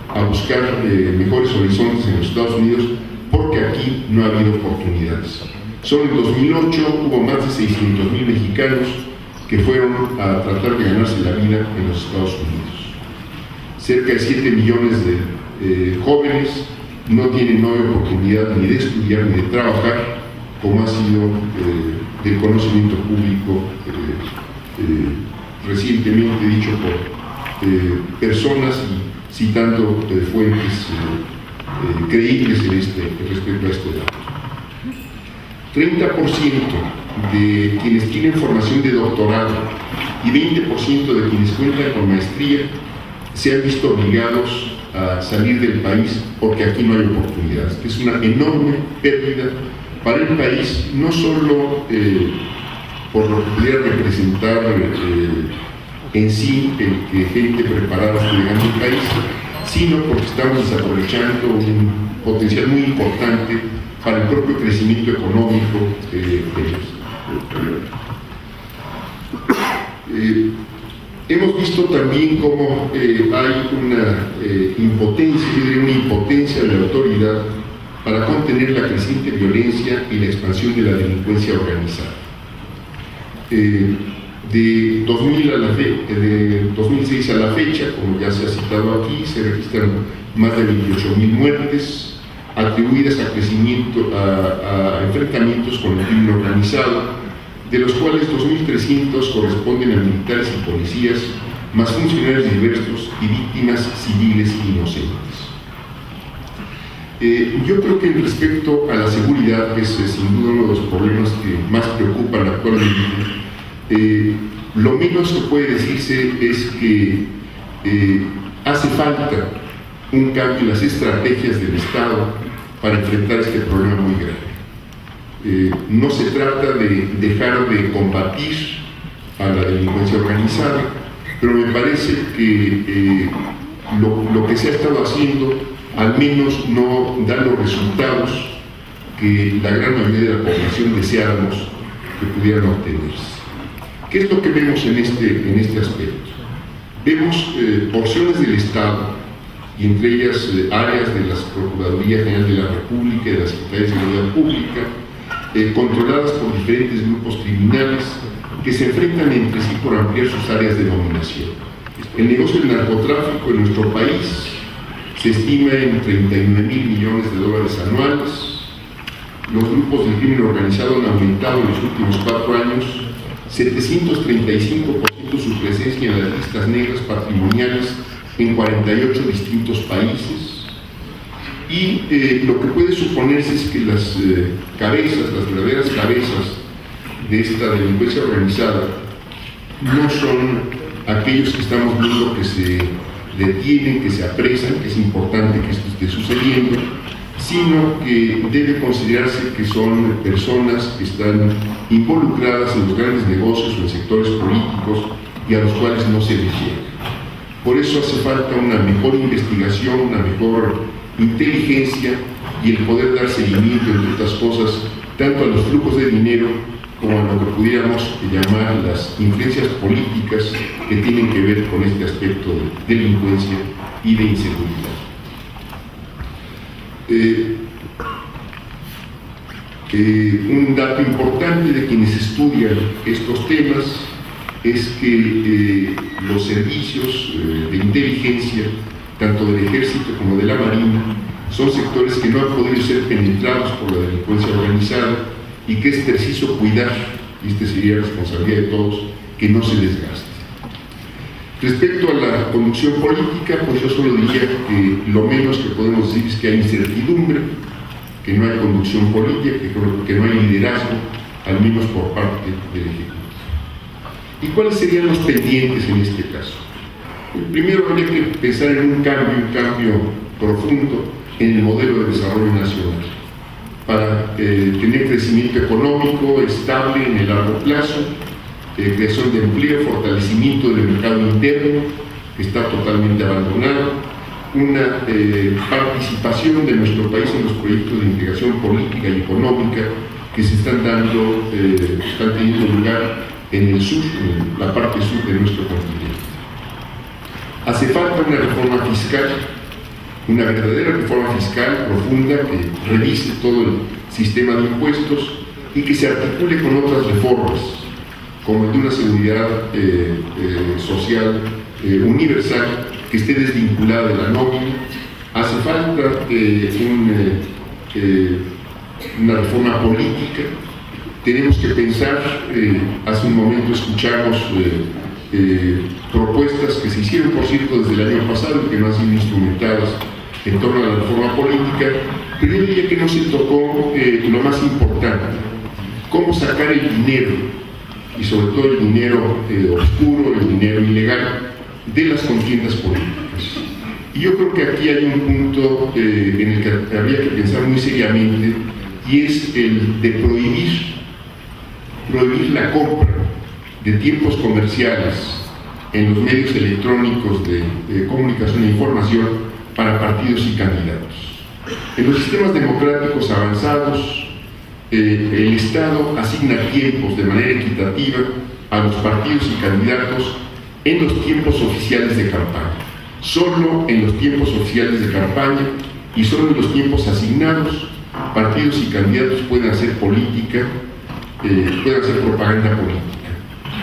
a buscar mejores horizontes en los Estados Unidos, porque aquí no ha habido oportunidades. Solo en 2008 hubo más de 600,000 mexicanos que fueron a tratar de ganarse la vida en los Estados Unidos. Cerca de 7 millones de jóvenes no tienen hoy oportunidad ni de estudiar ni de trabajar, como ha sido del conocimiento público recientemente dicho por personas y citando fuentes creíbles respecto a este dato. 30% de quienes tienen formación de doctorado y 20% de quienes cuentan con maestría se han visto obligados a salir del país porque aquí no hay oportunidades. Es una enorme pérdida para el país, no solo por lo que pudiera representar en sí el que gente preparada esté llegando al país, sino porque estamos desaprovechando un potencial muy importante para el propio crecimiento económico de ellos. Hemos visto también cómo hay una impotencia de la autoridad para contener la creciente violencia y la expansión de la delincuencia organizada. De 2006 a la fecha, como ya se ha citado aquí, se registran más de 28,000 muertes atribuidas a enfrentamientos con el crimen organizado, de los cuales 2,300 corresponden a militares y policías, más funcionarios diversos y víctimas civiles inocentes. Yo creo que respecto a la seguridad, que es sin duda uno de los problemas que más preocupan actualmente, lo menos que puede decirse es que hace falta un cambio en las estrategias del Estado para enfrentar este problema muy grave. No se trata de dejar de combatir a la delincuencia organizada, pero me parece que lo que se ha estado haciendo al menos no da los resultados que la gran mayoría de la población deseáramos que pudieran obtenerse. ¿Qué es lo que vemos en este aspecto? Vemos porciones del Estado, y entre ellas áreas de la Procuraduría General de la República y de la Secretaría de Seguridad Pública, controladas por diferentes grupos criminales que se enfrentan entre sí por ampliar sus áreas de dominación. El negocio del narcotráfico en nuestro país se estima en 39,000 millones de dólares anuales. Los grupos del crimen organizado han aumentado en los últimos 4 años 735% su presencia en las listas negras patrimoniales en 48 distintos países. Y lo que puede suponerse es que las verdaderas cabezas de esta delincuencia organizada no son aquellos que estamos viendo que se detienen, que se apresan, que es importante que esto esté sucediendo, sino que debe considerarse que son personas que están involucradas en los grandes negocios o en sectores políticos y a los cuales no se les llega. Por eso hace falta una mejor investigación, una mejor inteligencia y el poder dar seguimiento, entre otras cosas, tanto a los flujos de dinero como a lo que pudiéramos llamar las influencias políticas que tienen que ver con este aspecto de delincuencia y de inseguridad. Un dato importante de quienes estudian estos temas es que los servicios de inteligencia, tanto del Ejército como de la Marina, son sectores que no han podido ser penetrados por la delincuencia organizada y que es preciso cuidar, y esta sería responsabilidad de todos, que no se desgaste. Respecto a la conducción política, pues yo solo diría que lo menos que podemos decir es que hay incertidumbre, que no hay conducción política, que no hay liderazgo, al menos por parte del Ejecutivo. ¿Y cuáles serían los pendientes en este caso? Primero habría que pensar en un cambio profundo en el modelo de desarrollo nacional, para tener crecimiento económico estable en el largo plazo, creación de empleo, fortalecimiento del mercado interno, que está totalmente abandonado, una participación de nuestro país en los proyectos de integración política y económica que se están teniendo lugar en el sur, en la parte sur de nuestro continente. Hace falta una reforma fiscal, una verdadera reforma fiscal profunda que revise todo el sistema de impuestos y que se articule con otras reformas, como el de una seguridad social universal que esté desvinculada de la nómina. Hace falta una reforma política. Tenemos que pensar, hace un momento escuchamos propuestas que se hicieron, por cierto, desde el año pasado y que no han sido instrumentadas en torno a la reforma política, pero yo diría que no se tocó lo más importante: cómo sacar el dinero, y sobre todo el dinero oscuro, el dinero ilegal, de las contiendas políticas. Y yo creo que aquí hay un punto en el que habría que pensar muy seriamente, y es el de prohibir la compra de tiempos comerciales en los medios electrónicos de comunicación e información para partidos y candidatos. En los sistemas democráticos avanzados, el Estado asigna tiempos de manera equitativa a los partidos y candidatos en los tiempos oficiales de campaña. Solo en los tiempos oficiales de campaña y solo en los tiempos asignados, partidos y candidatos pueden hacer política, pueden hacer propaganda política.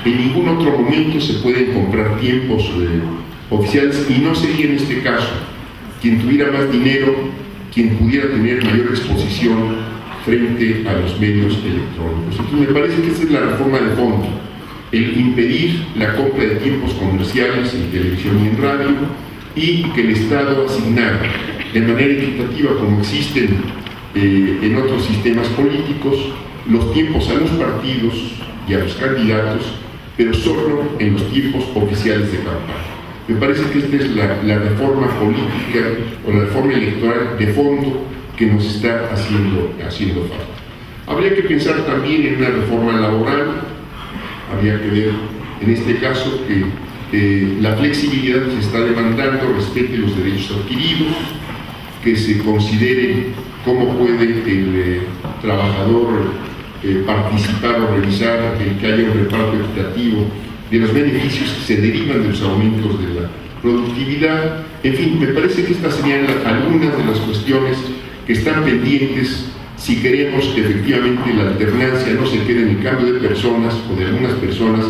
En ningún otro momento se pueden comprar tiempos oficiales, y no sería en este caso quien tuviera más dinero quien pudiera tener mayor exposición frente a los medios electrónicos. Entonces me parece que esa es la reforma de fondo: el impedir la compra de tiempos comerciales en televisión y en radio, y que el Estado asignara de manera equitativa, como existen en otros sistemas políticos, los tiempos a los partidos y a los candidatos, pero solo en los tiempos oficiales de campaña. Me parece que esta es la reforma política o la reforma electoral de fondo que nos está haciendo falta. Habría que pensar también en una reforma laboral. Habría que ver en este caso que la flexibilidad que se está demandando respecte los derechos adquiridos, que se considere cómo puede el trabajador participar o revisar que haya un reparto equitativo de los beneficios que se derivan de los aumentos de la productividad. En fin, me parece que estas serían algunas de las cuestiones que están pendientes si queremos que efectivamente la alternancia no se quede en el cambio de personas o de algunas personas,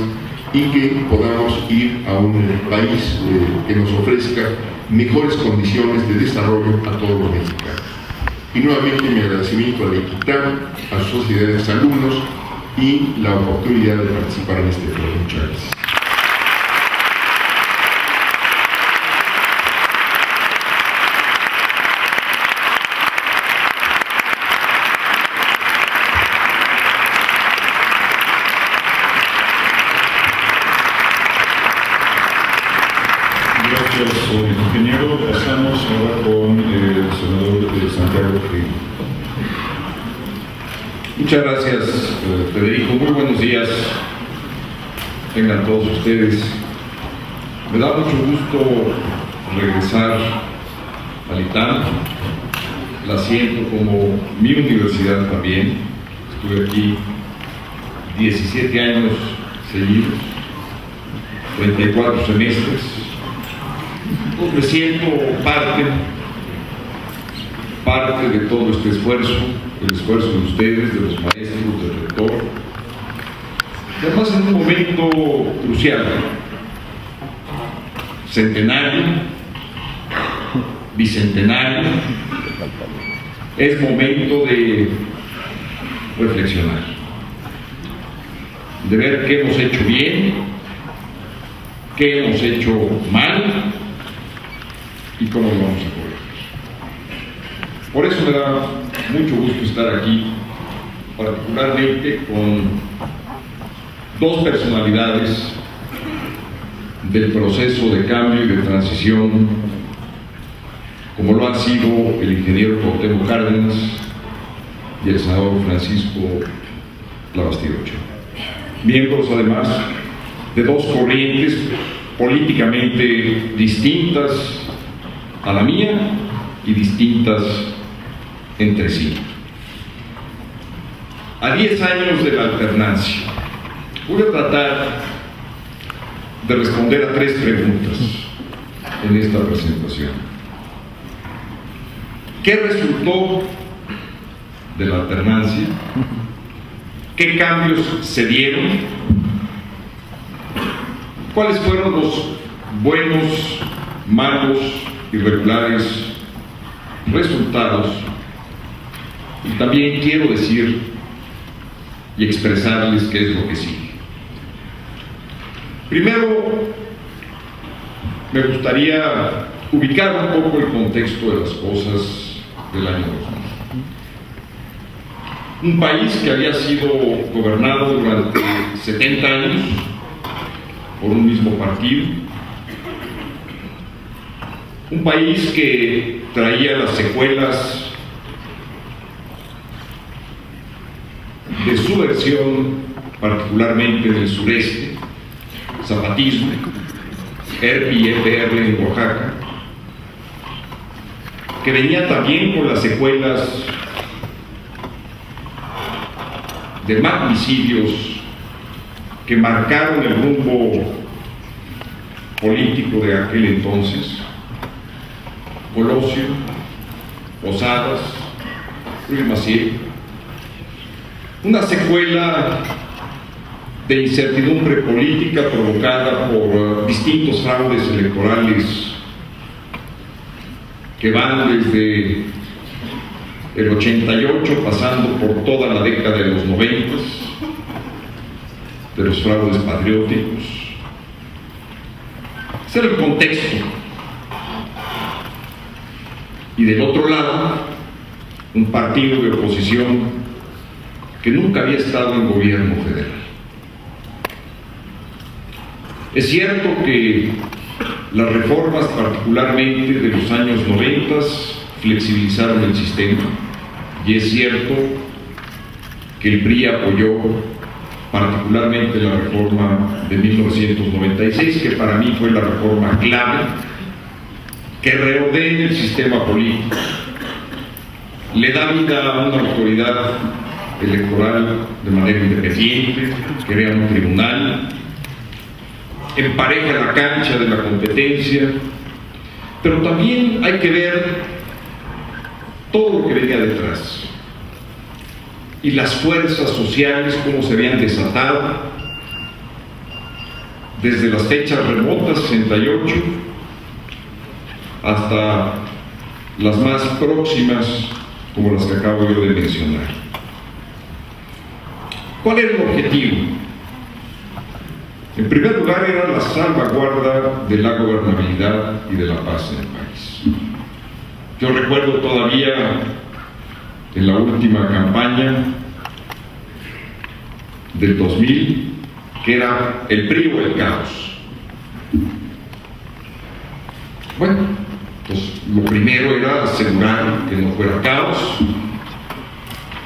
y que podamos ir a un país que nos ofrezca mejores condiciones de desarrollo a todos los mexicanos. Y nuevamente mi agradecimiento a la Equitán, a sus sociedades, alumnos, y la oportunidad de participar en este foro. Muchas gracias. Gracias, ingeniero. Pasamos ahora con el senador de Santiago Krill. Muchas gracias, Federico. Muy buenos días. Tengan todos ustedes. Me da mucho gusto regresar al ITAM. La siento como mi universidad también. Estuve aquí 17 años seguidos, 34 semestres. Pues me siento parte de todo este esfuerzo, el esfuerzo de ustedes, de los maestros, del rector. Y además en un momento crucial, centenario, bicentenario, es momento de reflexionar, de ver qué hemos hecho bien, qué hemos hecho mal y cómo lo vamos a corregir. Por eso me da mucho gusto estar aquí, particularmente con dos personalidades del proceso de cambio y de transición, como lo han sido el ingeniero Cuauhtémoc Cárdenas y el senador Francisco Labastida Ochoa, miembros además de dos corrientes políticamente distintas a la mía y distintas entre sí. A 10 años de la alternancia, voy a tratar de responder a 3 preguntas en esta presentación. ¿Qué resultó de la alternancia? ¿Qué cambios se dieron? ¿Cuáles fueron los buenos, malos, irregulares resultados? Y también quiero decir y expresarles qué es lo que sigue. Primero, me gustaría ubicar un poco el contexto de las cosas del año 2000. Un país que había sido gobernado durante 70 años por un mismo partido, un país que traía las secuelas de su versión, particularmente en el sureste, zapatismo, ERP y EPR en Oaxaca, que venía también con las secuelas de magnicidios que marcaron el rumbo político de aquel entonces. Colosio, Posadas, Ruiz Massieu, una secuela de incertidumbre política provocada por distintos fraudes electorales que van desde el 88 pasando por toda la década de los 90, de los fraudes patrióticos. Ese era el contexto. Y del otro lado, un partido de oposición que nunca había estado en gobierno federal. Es cierto que las reformas, particularmente de los años 90, flexibilizaron el sistema, y es cierto que el PRI apoyó particularmente la reforma de 1996, que para mí fue la reforma clave, que reordena el sistema político, le da vida a una autoridad electoral de manera independiente, crea un tribunal, empareja la cancha de la competencia, pero también hay que ver todo lo que venía detrás y las fuerzas sociales, cómo se habían desatado desde las fechas remotas, 68, hasta las más próximas, como las que acabo yo de mencionar. ¿Cuál era el objetivo? En primer lugar, era la salvaguarda de la gobernabilidad y de la paz en el país. Yo recuerdo todavía en la última campaña del 2000 que era el PRI o el caos. Bueno, pues lo primero era asegurar que no fuera caos,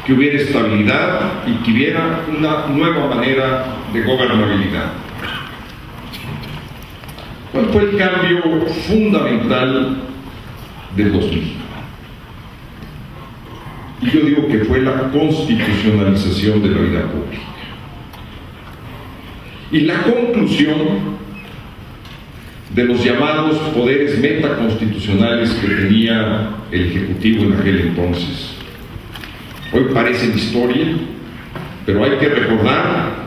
que hubiera estabilidad y que hubiera una nueva manera de gobernabilidad. ¿Cuál fue el cambio fundamental del 2000? Y yo digo que fue la constitucionalización de la vida pública y la conclusión de los llamados poderes metaconstitucionales que tenía el Ejecutivo en aquel entonces. Hoy parecen historia, pero hay que recordar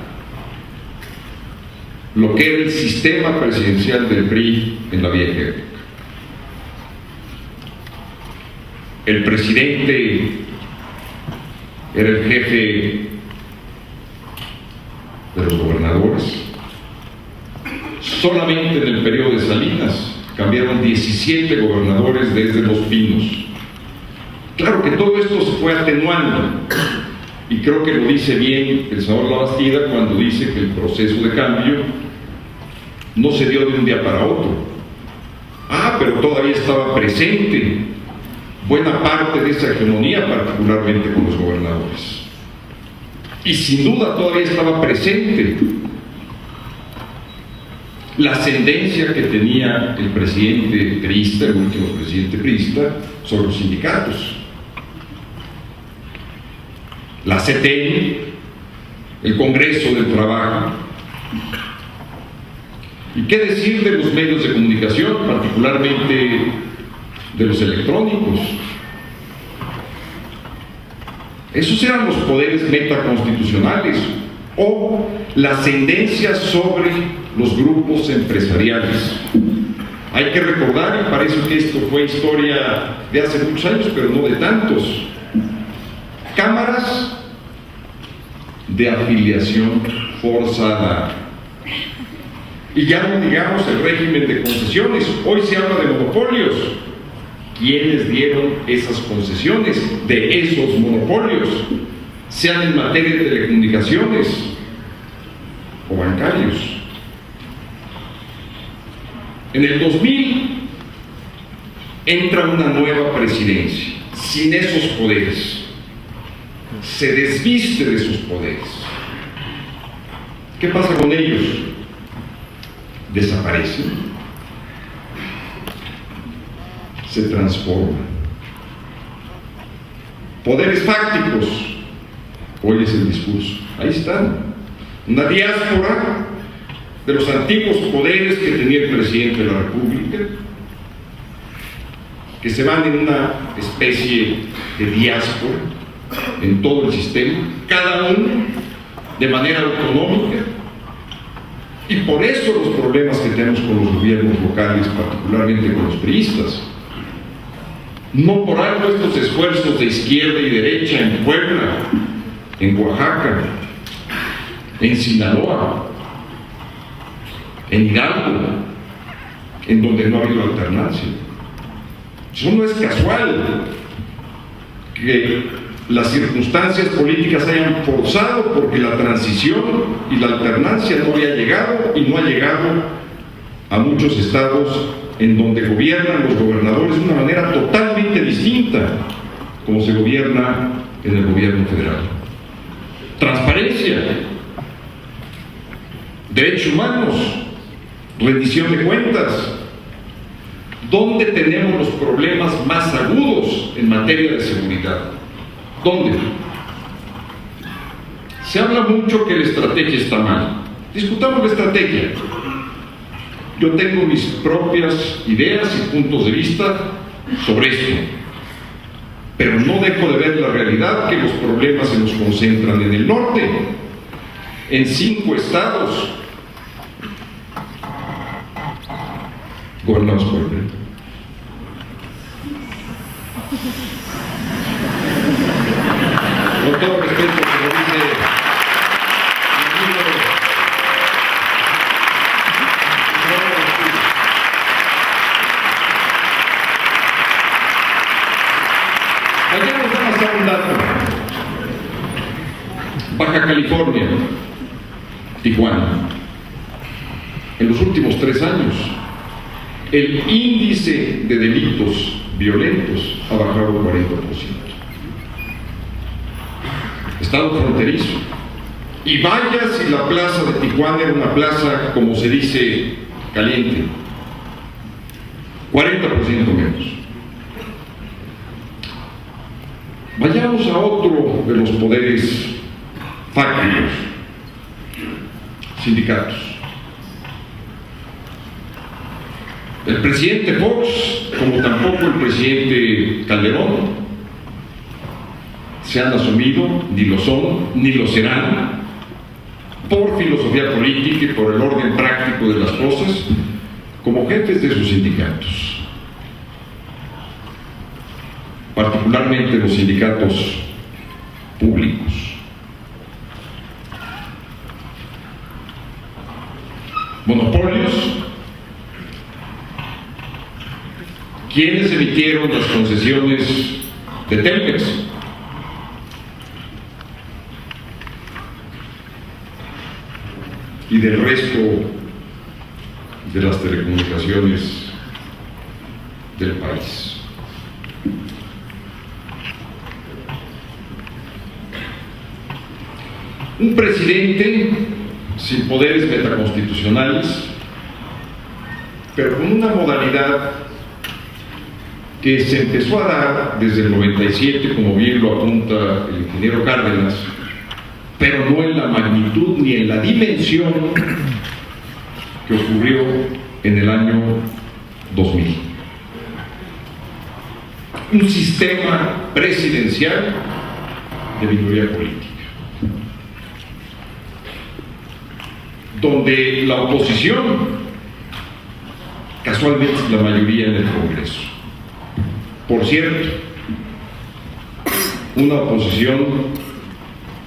lo que era el sistema presidencial del PRI en la vieja época. El presidente era el jefe de los gobernadores. Solamente en el periodo de Salinas cambiaron 17 gobernadores desde Los Pinos. Claro que todo esto se fue atenuando, y creo que lo dice bien el senador Labastida cuando dice que el proceso de cambio no se dio de un día para otro. Pero todavía estaba presente buena parte de esa hegemonía, particularmente con los gobernadores. Y sin duda todavía estaba presente la ascendencia que tenía el presidente priista, el último presidente priista, sobre los sindicatos. La CTN, el Congreso del Trabajo. ¿Y qué decir de los medios de comunicación, particularmente de los electrónicos? Esos eran los poderes metaconstitucionales, o la ascendencia sobre los grupos empresariales. Hay que recordar, y parece que esto fue historia de hace muchos años, pero no de tantos, cámaras de afiliación forzada. Y ya no digamos el régimen de concesiones. Hoy se habla de monopolios. ¿Quiénes dieron esas concesiones de esos monopolios? Sean en materia de telecomunicaciones o bancarios. En el 2000 entra una nueva presidencia sin esos poderes. Se desviste de sus poderes. ¿Qué pasa con ellos? Desaparecen, se transforman. Poderes fácticos, hoy es el discurso, ahí están. Una diáspora de los antiguos poderes que tenía el presidente de la República, que se van en una especie de diáspora en todo el sistema, cada uno de manera autonómica. Y por eso los problemas que tenemos con los gobiernos locales, particularmente con los priistas. No por algo estos esfuerzos de izquierda y derecha en Puebla, en Oaxaca, en Sinaloa, en Hidalgo, en donde no ha habido alternancia. Eso no es casual que las circunstancias políticas hayan forzado, porque la transición y la alternancia no había llegado, y no ha llegado a muchos estados en donde gobiernan los gobernadores de una manera totalmente distinta como se gobierna en el gobierno federal. Transparencia, derechos humanos, rendición de cuentas. ¿Dónde tenemos los problemas más agudos en materia de seguridad? ¿Dónde? Se habla mucho que la estrategia está mal. Discutamos la estrategia. Yo tengo mis propias ideas y puntos de vista sobre esto, pero no dejo de ver la realidad, que los problemas se nos concentran en el norte, en 5 estados gobernados por el PRI. Con todo respeto, como dice Baja California, Tijuana. En los últimos 3 años, el índice de delitos violentos ha bajado un 40%. Estado fronterizo. Y vaya si la plaza de Tijuana era una plaza, como se dice, caliente. 40% menos. Vayamos a otro de los poderes fácticos, sindicatos. El presidente Fox, como tampoco el presidente Calderón, se han asumido, ni lo son, ni lo serán, por filosofía política y por el orden práctico de las cosas, como jefes de sus sindicatos, particularmente los sindicatos públicos. Monopolios. ¿Quiénes emitieron las concesiones de Telmex? Y del resto de las telecomunicaciones del país. Un presidente sin poderes metaconstitucionales, pero con una modalidad que se empezó a dar desde el 97, como bien lo apunta el ingeniero Cárdenas, pero no en la magnitud ni en la dimensión que ocurrió en el año 2000. Un sistema presidencial de minoría política, donde la oposición, casualmente es la mayoría en el Congreso. Por cierto, una oposición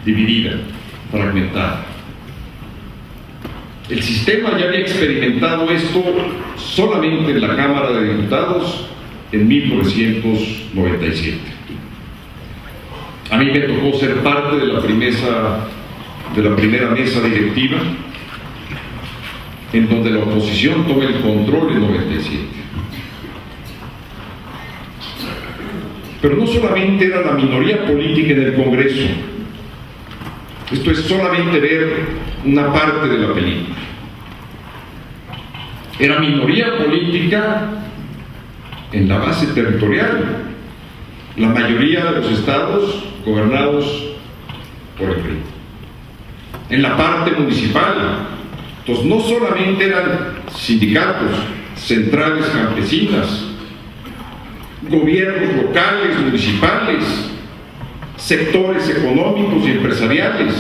dividida, fragmentada. El sistema ya había experimentado esto solamente en la Cámara de Diputados en 1997. A mí me tocó ser parte de la primera mesa directiva, en donde la oposición toma el control en 97. Pero no solamente era la minoría política en el Congreso. Esto es solamente ver una parte de la película. Era minoría política en la base territorial. La mayoría de los estados gobernados por el PRI. En la parte municipal. Entonces no solamente eran sindicatos, centrales campesinas, gobiernos locales, municipales, sectores económicos y empresariales,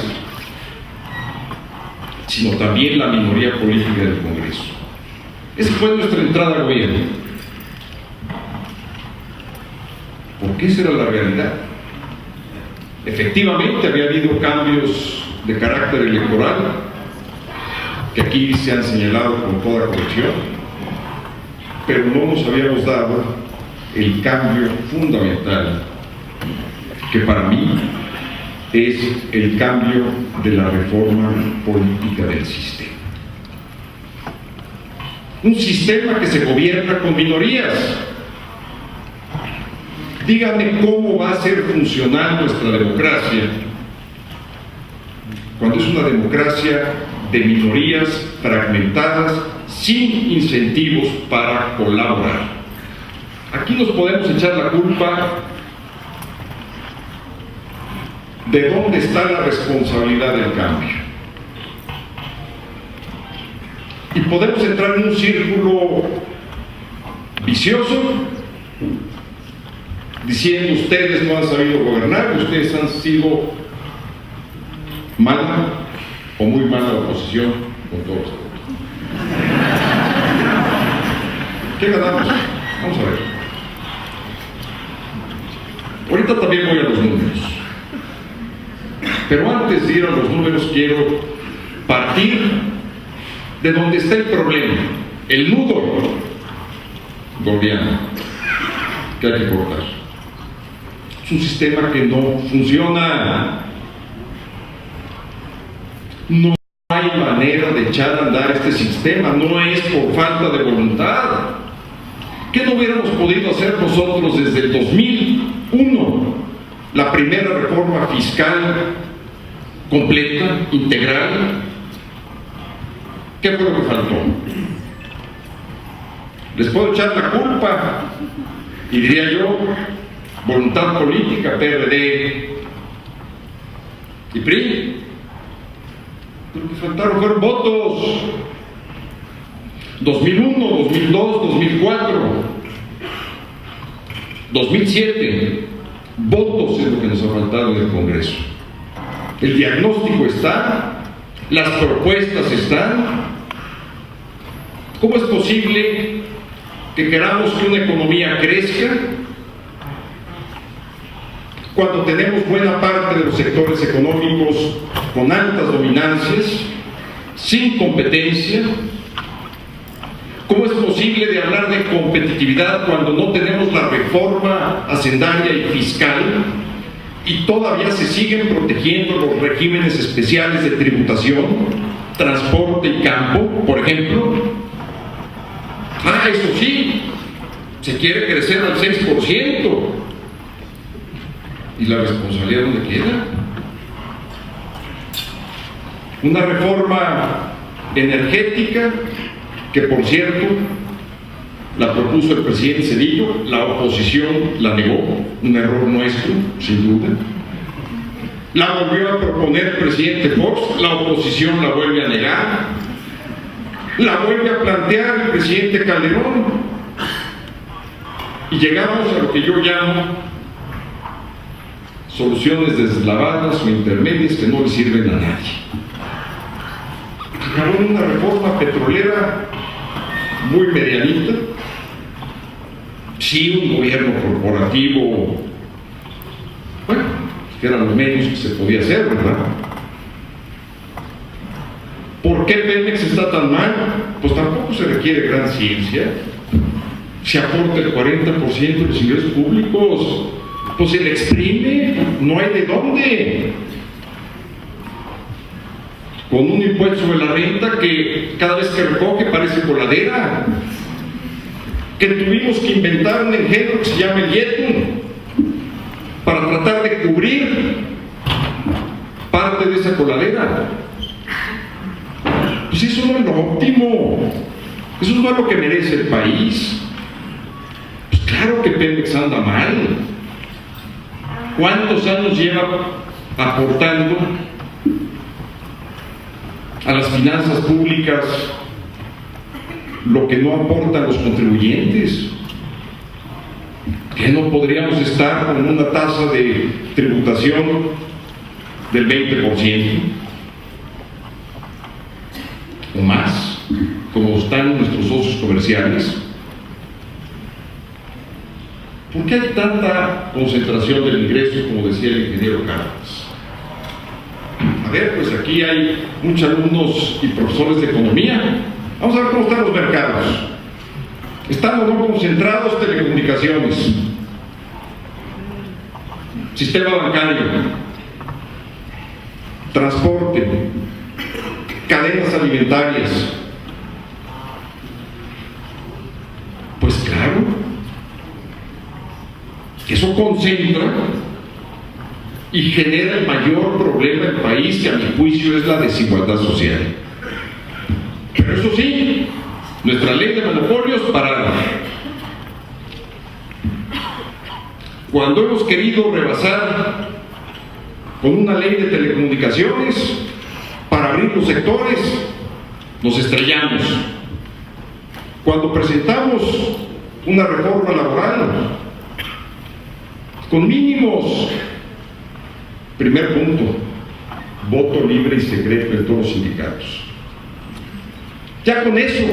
sino también la minoría política del Congreso. Esa fue nuestra entrada al gobierno. Porque esa era la realidad. Efectivamente había habido cambios de carácter electoral que aquí se han señalado con toda corrección, pero no nos habíamos dado el cambio fundamental que para mí es el cambio de la reforma política del sistema. Un sistema que se gobierna con minorías. Díganme cómo va a ser funcional nuestra democracia cuando es una democracia de minorías fragmentadas sin incentivos para colaborar. Aquí nos podemos echar la culpa de dónde está la responsabilidad del cambio. Y podemos entrar en un círculo vicioso diciendo ustedes no han sabido gobernar, ustedes han sido mala o muy mala oposición con todos los votos. ¿Qué ganamos? Vamos a ver. Ahorita también voy a los números. Pero antes de ir a los números quiero partir de donde está el problema, el nudo gordiano que hay que cortar. Es un sistema que no funciona. No hay manera de echar a andar este sistema, no es por falta de voluntad. ¿Qué no hubiéramos podido hacer nosotros desde el 2001? La primera reforma fiscal completa, integral. ¿Qué fue lo que faltó? Les puedo echar la culpa, y diría yo, voluntad política, PRD y PRI. Lo que faltaron fueron votos. 2001, 2002, 2004, 2007, votos es lo que nos ha faltado en el Congreso. El diagnóstico está, las propuestas están. ¿Cómo es posible que queramos que una economía crezca cuando tenemos buena parte de los sectores económicos con altas dominancias, sin competencia? ¿Cómo es posible de hablar de competitividad cuando no tenemos la reforma hacendaria y fiscal y todavía se siguen protegiendo los regímenes especiales de tributación, transporte y campo, por ejemplo? Eso sí, se quiere crecer al 6%. ¿Y la responsabilidad dónde queda? Una reforma energética que, por cierto, la propuso el presidente Zedillo, la oposición la negó, un error nuestro, sin duda. La volvió a proponer el presidente Fox, la oposición la vuelve a negar. La vuelve a plantear el presidente Calderón. Y llegamos a lo que yo llamo soluciones deslavadas o intermedias que no le sirven a nadie. Acabó una reforma petrolera muy medianita, sí, un gobierno corporativo, bueno, que eran los medios que se podía hacer, ¿verdad? ¿Por qué Pemex está tan mal? Pues tampoco se requiere gran ciencia. Se aporta el 40% de los ingresos públicos, pues se le exprime, no hay de dónde. Con un impuesto sobre la renta que cada vez que recoge parece coladera, que tuvimos que inventar un engendro que se llama el IETUN para tratar de cubrir parte de esa coladera. Pues eso no es lo óptimo, eso no es lo que merece el país. Pues claro que Pemex anda mal. ¿Cuántos años lleva aportando a las finanzas públicas lo que no aportan los contribuyentes? ¿Que no podríamos estar con una tasa de tributación del 20% o más, como están nuestros socios comerciales? ¿Por qué hay tanta concentración del ingreso, como decía el ingeniero Cárdenas? A ver, pues aquí hay muchos alumnos y profesores de economía. Vamos a ver cómo están los mercados. ¿Están o no concentrados telecomunicaciones? Sistema bancario, transporte, cadenas alimentarias. Pues claro, eso concentra y genera el mayor problema del país, que a mi juicio es la desigualdad social. Pero eso sí, nuestra ley de monopolios parada. Cuando hemos querido rebasar con una ley de telecomunicaciones para abrir los sectores, nos estrellamos. Cuando presentamos una reforma laboral con mínimos, primer punto, voto libre y secreto en todos los sindicatos. Ya con eso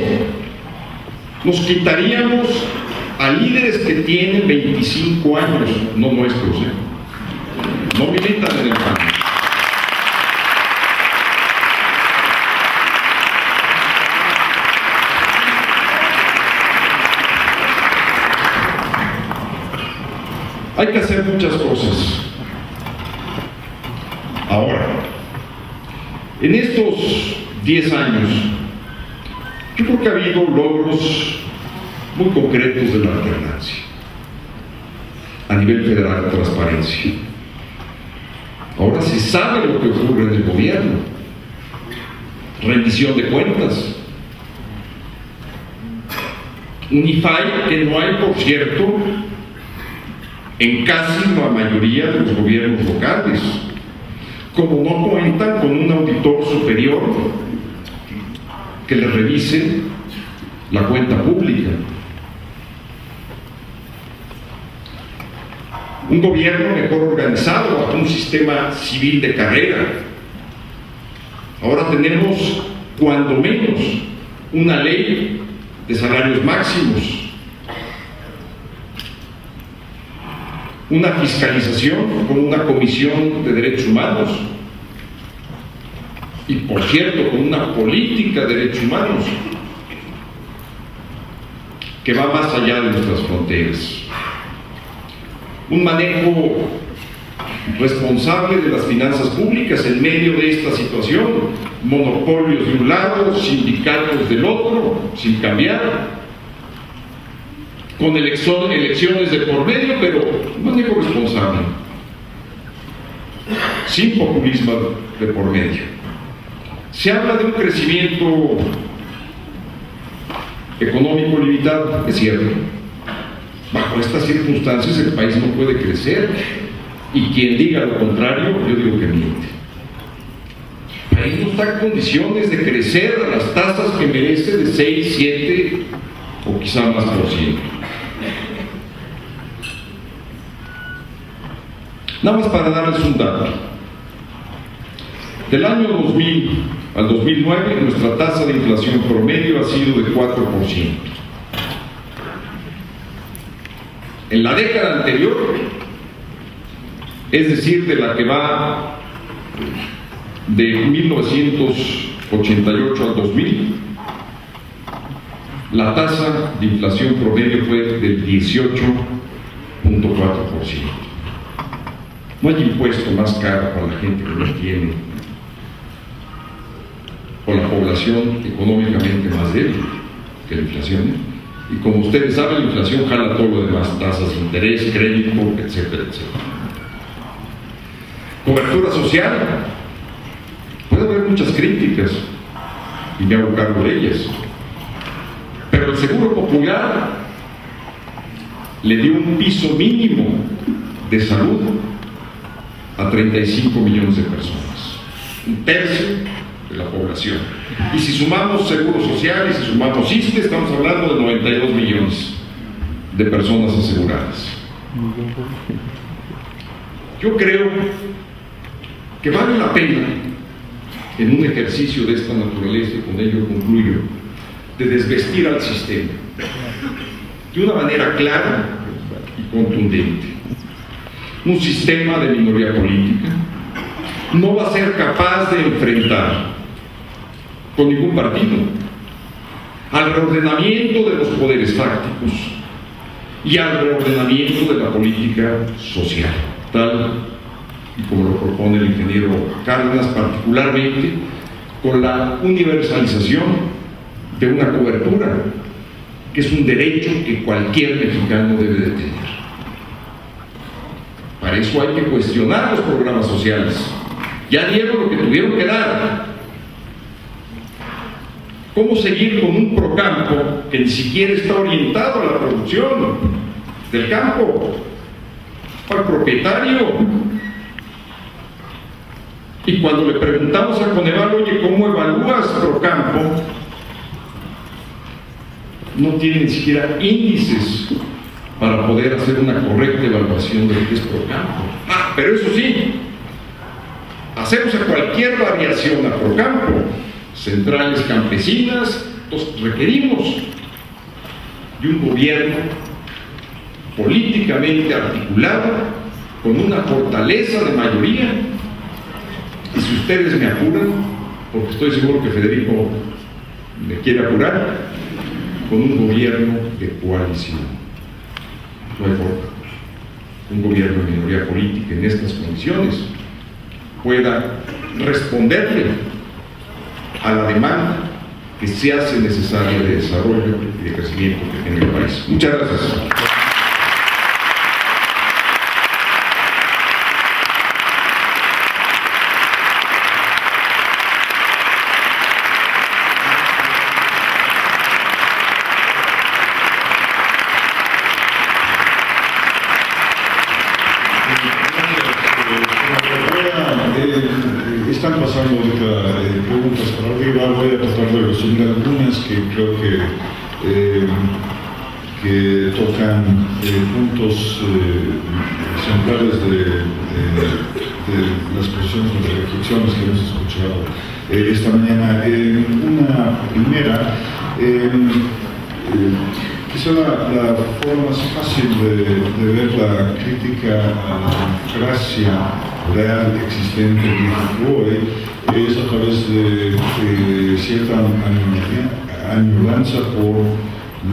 nos quitaríamos a líderes que tienen 25 años, no nuestros, no militan en el PAN. Hay que hacer muchas cosas. Ahora, En estos 10 años, yo creo que ha habido logros muy concretos de la alternancia. A nivel federal, transparencia. Ahora se sabe lo que ocurre en el gobierno. Rendición de cuentas. Un IFAI que no hay, por cierto, en casi la mayoría de los gobiernos locales. Como no cuentan con un auditor superior que les revise la cuenta pública. Un gobierno mejor organizado, bajo un sistema civil de carrera. Ahora tenemos, cuando menos, una ley de salarios máximos, una fiscalización con una comisión de derechos humanos y, por cierto, con una política de derechos humanos que va más allá de nuestras fronteras. Un manejo responsable de las finanzas públicas en medio de esta situación, monopolios de un lado, sindicatos del otro, sin cambiar, con elecciones de por medio, pero un manejo responsable, sin populismo de por medio. Se habla de un crecimiento económico limitado, es cierto. Bajo estas circunstancias el país no puede crecer, y quien diga lo contrario, yo digo que miente. El país no está en condiciones de crecer a las tasas que merece de 6, 7 o quizá más por ciento. Nada más para darles un dato. Del año 2000 al 2009, nuestra tasa de inflación promedio ha sido de 4%. En la década anterior, es decir, de la que va de 1988 al 2000, la tasa de inflación promedio fue del 18.4%. No hay impuesto más caro para la gente que no tiene, o la población económicamente más débil que la inflación. Y como ustedes saben, la inflación jala todo lo demás, tasas de interés, crédito, etcétera, etcétera. Cobertura social. Puede haber muchas críticas, y me hago cargo de ellas. Pero el Seguro Popular le dio un piso mínimo de salud a 35 millones de personas. Un tercio de la población. Y si sumamos Seguro Social y si sumamos ISSSTE, estamos hablando de 92 millones de personas aseguradas. Yo creo que vale la pena, en un ejercicio de esta naturaleza, y con ello concluyo, de desvestir al sistema de una manera clara y contundente. Un sistema de minoría política no va a ser capaz de enfrentar con ningún partido al reordenamiento de los poderes fácticos y al reordenamiento de la política social, tal y como lo propone el ingeniero Cárdenas, particularmente con la universalización de una cobertura que es un derecho que cualquier mexicano debe de tener. Para eso hay que cuestionar los programas sociales. Ya dieron lo que tuvieron que dar. ¿Cómo seguir con un Procampo que ni siquiera está orientado a la producción del campo, al propietario? Y cuando le preguntamos a Coneval, oye, ¿cómo evalúas Procampo? No tiene ni siquiera índices para poder hacer una correcta evaluación de lo que es Procampo. Pero eso sí, hacemos a cualquier variación a Procampo, centrales campesinas, entonces requerimos de un gobierno políticamente articulado, con una fortaleza de mayoría, y si ustedes me apuran, porque estoy seguro que Federico me quiere apurar, con un gobierno de coalición. No hay forma. Un gobierno de minoría política en estas condiciones pueda responderle a la demanda que se hace necesaria de desarrollo y de crecimiento que tiene el país. Muchas gracias. Están pasando ahorita preguntas para arriba, voy a tratar de resumir algunas que creo que tocan puntos centrales de las posiciones de las reflexiones que hemos escuchado esta mañana. Una primera, quizá la forma más fácil de ver la crítica a la democracia real existente en México hoy es a través de cierta añoranza por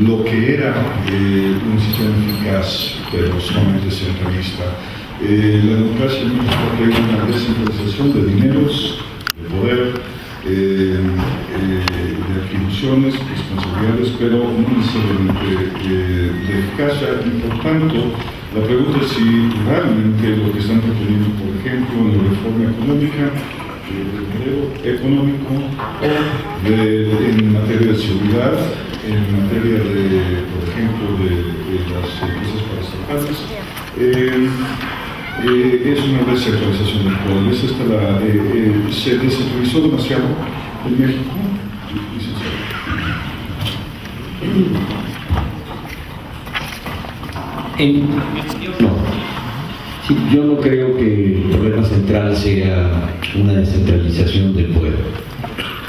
lo que era un sistema eficaz, pero solamente centralista. La democracia en México tiene una descentralización de dineros, de poder, de atribuciones, responsabilidades, pero no necesariamente de eficacia, y por tanto la pregunta es si realmente lo que están proponiendo, por ejemplo, en la reforma económica, el empleo económico, o en materia de seguridad, en materia de, por ejemplo, de las empresas paraestatales, es una descentralización del poder. Se descentralizó demasiado en México. No. Sí, yo no creo que el problema central sea una descentralización del poder.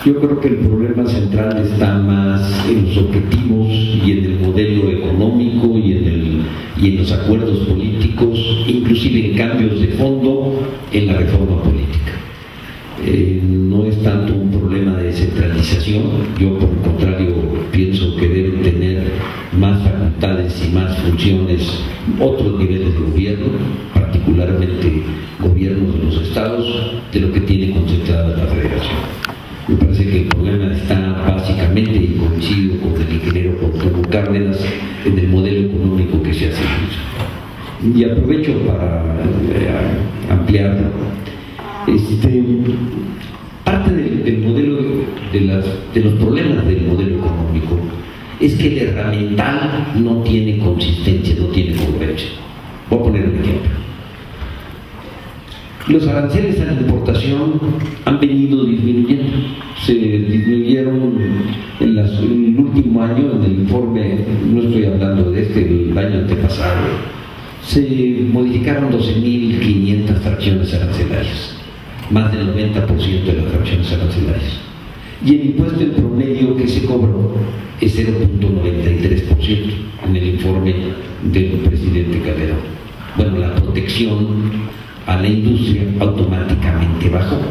Yo creo que el problema central está más en los objetivos y en el modelo económico y en los acuerdos políticos, inclusive en cambios de fondo en la reforma política. No es tanto un problema de descentralización. Yo, por el contrario, pienso que deben tener más facultades y más funciones otros niveles de gobierno, particularmente gobiernos de los estados, de lo que tiene concentrada la federación. Me parece que el problema está básicamente, y coincido con el ingeniero Cuauhtémoc Cárdenas, en el modelo económico que se hace uso. Y aprovecho para ampliarlo. Parte del modelo, de los problemas del modelo económico es que el herramental no tiene consistencia, no tiene congruencia. Voy a poner un ejemplo. Los aranceles a la importación han venido disminuyendo. Se disminuyeron en el último año, en el informe, no estoy hablando de el año antepasado, se modificaron 12.500 fracciones arancelarias, más del 90% de las fracciones arancelarias. Y el impuesto en promedio que se cobró es 0.93% en el informe del presidente Calderón. Bueno, la protección a la industria automáticamente bajó.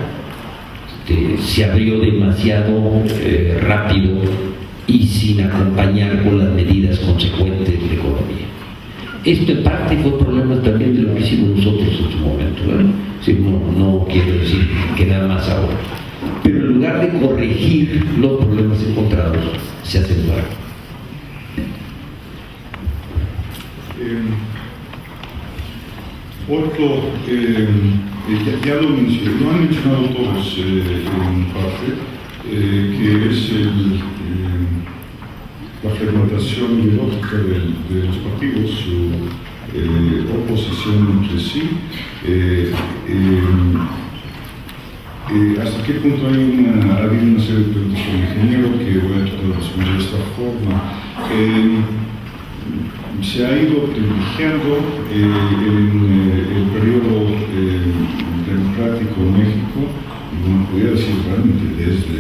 Se abrió demasiado rápido y sin acompañar con las medidas consecuentes de la economía. Esto en parte fue problema también de lo que hicimos nosotros en su momento, ¿verdad? Sí, no quiero decir que nada más ahora. Pero en lugar de corregir los problemas encontrados, se acentuaron. Otro, ya lo han mencionado todos en parte, que es la fragmentación ideológica de los partidos, su oposición entre sí. ¿Hasta qué punto ha habido una serie de preguntas con el ingeniero que voy a tratar de responder de esta forma? Se ha ido privilegiando en el periodo democrático en México, como podría decir realmente desde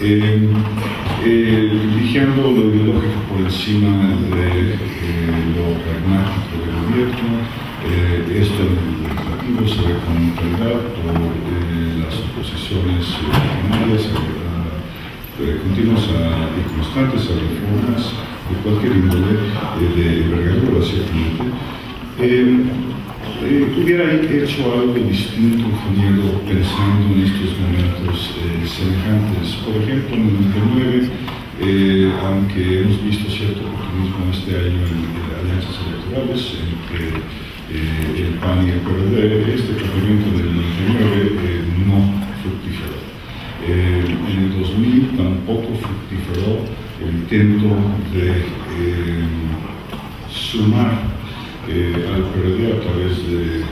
el privilegiando lo ideológico por encima de lo pragmático del gobierno. Esto en el legislativo se ve con claridad por las oposiciones primarias continuas y constantes a reformas de cualquier índole de envergadura, ciertamente. hubiera hecho algo distinto, ingeniero, pensando en estos momentos semejantes. Por ejemplo, en el 99, aunque hemos visto cierto oportunismo este año en alianzas electorales entre el PAN y el PRD, este planteamiento del 99 no fructiferó. En el 2000 tampoco fructiferó el intento de sumar al PRD a través de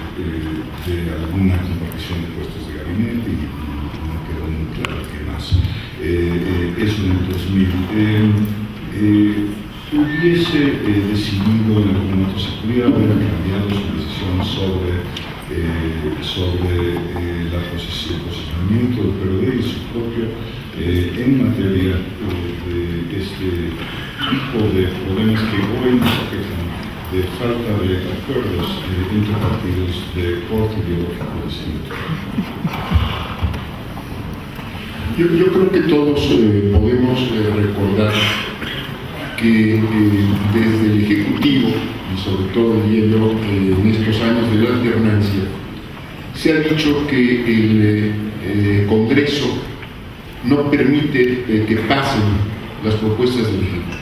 alguna compartición de puestos de gabinete y no quedó muy claro qué más. Eso en el 2000. Hubiese decidido en algún momento, si pudiera haber cambiado su decisión sobre el posicionamiento del PRD y su propio en materia de este tipo de problemas que hoy nos afectan, de falta de acuerdos entre partidos de corte ideológico distinto. Yo creo que todos podemos recordar que desde el Ejecutivo, y sobre todo diría yo en estos años de la alternancia, se ha dicho que el Congreso no permite que pasen las propuestas del Ejecutivo.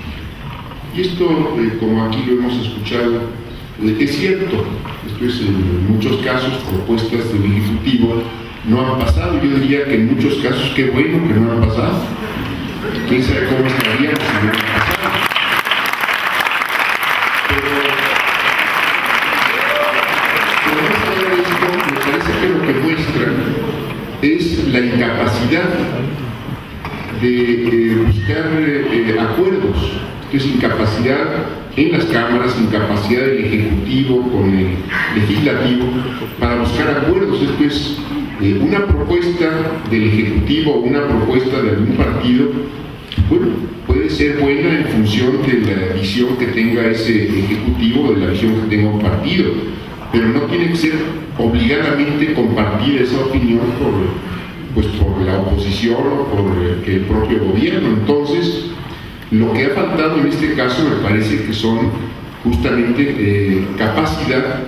Y esto, como aquí lo hemos escuchado, es cierto. Esto es, en muchos casos, propuestas del Ejecutivo no han pasado. Yo diría que en muchos casos, qué bueno que no han pasado. ¿Quién sabe cómo estaríamos si no han pasado? Pero me parece que lo que muestra es la incapacidad de buscar acuerdos. Esto es incapacidad en las cámaras, incapacidad del Ejecutivo con el Legislativo para buscar acuerdos. Esto es una propuesta del Ejecutivo o una propuesta de algún partido. Bueno, puede ser buena en función de la visión que tenga ese Ejecutivo, de la visión que tenga un partido, pero no tiene que ser obligadamente compartida esa opinión por la oposición o por el propio gobierno. Entonces, lo que ha faltado en este caso me parece que son justamente capacidad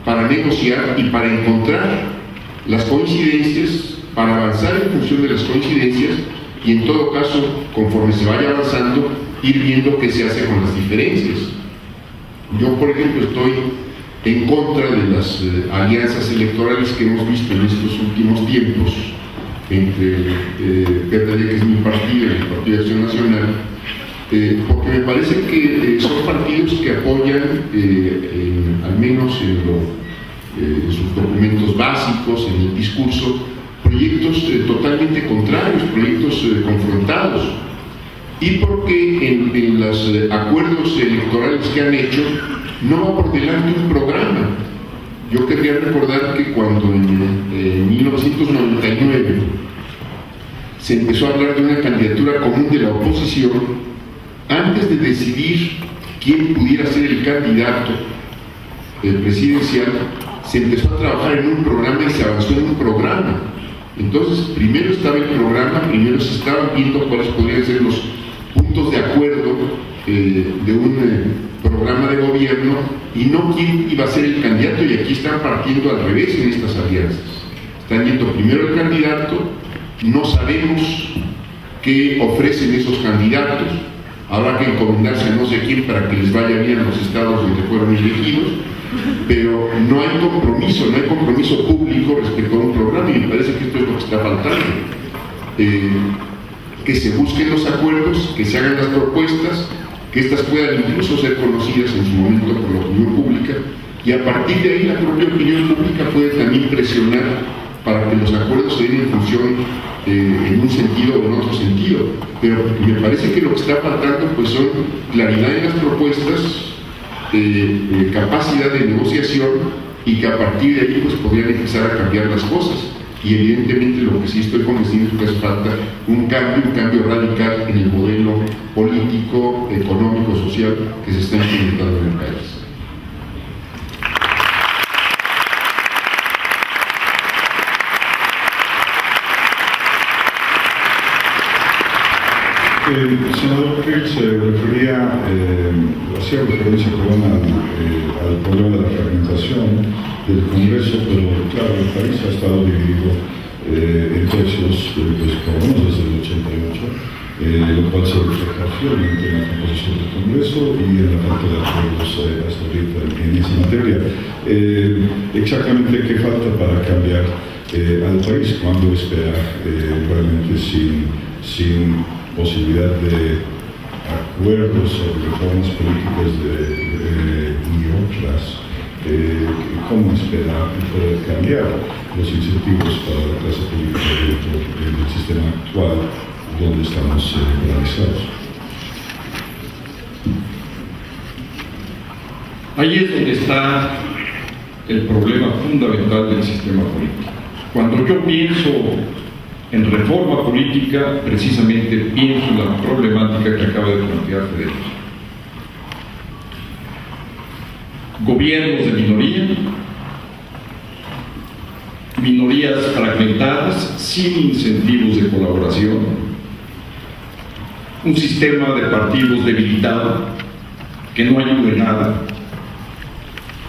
para negociar y para encontrar las coincidencias, para avanzar en función de las coincidencias y en todo caso, conforme se vaya avanzando, ir viendo qué se hace con las diferencias. Yo, por ejemplo, estoy en contra de las alianzas electorales que hemos visto en estos últimos tiempos entre el PRD, que es mi partido, y el Partido de Acción Nacional, porque me parece que son partidos que apoyan, al menos en sus documentos básicos, en el discurso, proyectos totalmente contrarios, proyectos confrontados, y porque en los acuerdos electorales que han hecho no va por delante un programa. Yo querría recordar que cuando en 1999 se empezó a hablar de una candidatura común de la oposición, antes de decidir quién pudiera ser el candidato presidencial, se empezó a trabajar en un programa y se avanzó en un programa. Entonces, primero estaba el programa, primero se estaban viendo cuáles podrían ser los puntos de acuerdo de un programa de gobierno y no quién iba a ser el candidato, y aquí están partiendo al revés en estas alianzas. Están yendo primero el candidato, no sabemos qué ofrecen esos candidatos, habrá que encomendarse a no sé quién para que les vaya bien a los estados donde fueron elegidos, pero no hay compromiso público respecto a un programa, y me parece que esto es lo que está faltando. Que se busquen los acuerdos, que se hagan las propuestas, que éstas puedan incluso ser conocidas en su momento por la opinión pública, y a partir de ahí la propia opinión pública puede también presionar para que los acuerdos se den en función en un sentido o en otro sentido. Pero me parece que lo que está faltando pues son claridad en las propuestas, capacidad de negociación, y que a partir de ahí pues podrían empezar a cambiar las cosas. Y evidentemente lo que sí estoy convencido es que hace falta un cambio radical en el modelo político, económico, social que se está implementando en el país. senador Krill se refería, hacía referencia al problema de la fragmentación del Congreso, pero claro, el país ha estado dividido en tercios, por lo menos desde el 88, lo cual se refleja fielmente en la composición del Congreso y en la falta de acuerdos hasta ahorita en esa materia. Exactamente qué falta para cambiar al país, cuando espera realmente sin posibilidad de acuerdos sobre reformas políticas y otras, cómo espera poder cambiar los incentivos para la clase política dentro del sistema actual donde estamos polarizados. Ahí es donde está el problema fundamental del sistema político. Cuando yo pienso en reforma política, precisamente pienso en la problemática que acaba de plantear Federico. Gobiernos de minoría, minorías fragmentadas, sin incentivos de colaboración, un sistema de partidos debilitado que no ayude en nada,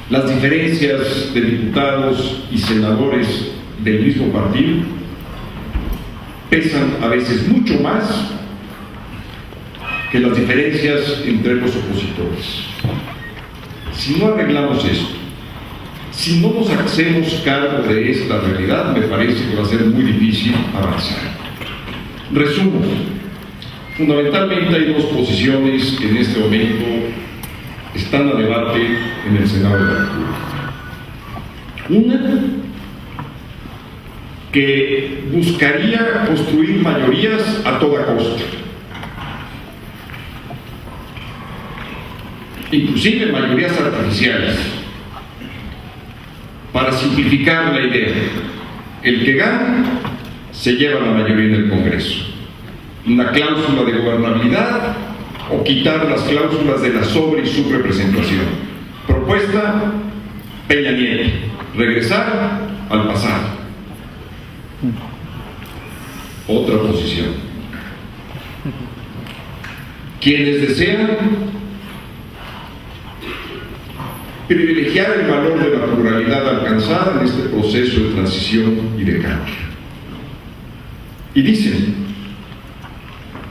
las diferencias de diputados y senadores del mismo partido pesan a veces mucho más que las diferencias entre los opositores. Si no arreglamos esto, si no nos hacemos cargo de esta realidad, me parece que va a ser muy difícil avanzar. Resumo, fundamentalmente hay dos posiciones que en este momento están a debate en el Senado de la República. Una, que buscaría construir mayorías a toda costa, inclusive mayorías artificiales, para simplificar la idea. El que gana se lleva la mayoría en el Congreso. Una cláusula de gobernabilidad o quitar las cláusulas de la sobre y subrepresentación. Propuesta Peña Nieto, regresar al pasado. Otra posición. Quienes desean privilegiar el valor de la pluralidad alcanzada en este proceso de transición y de cambio. Y dicen,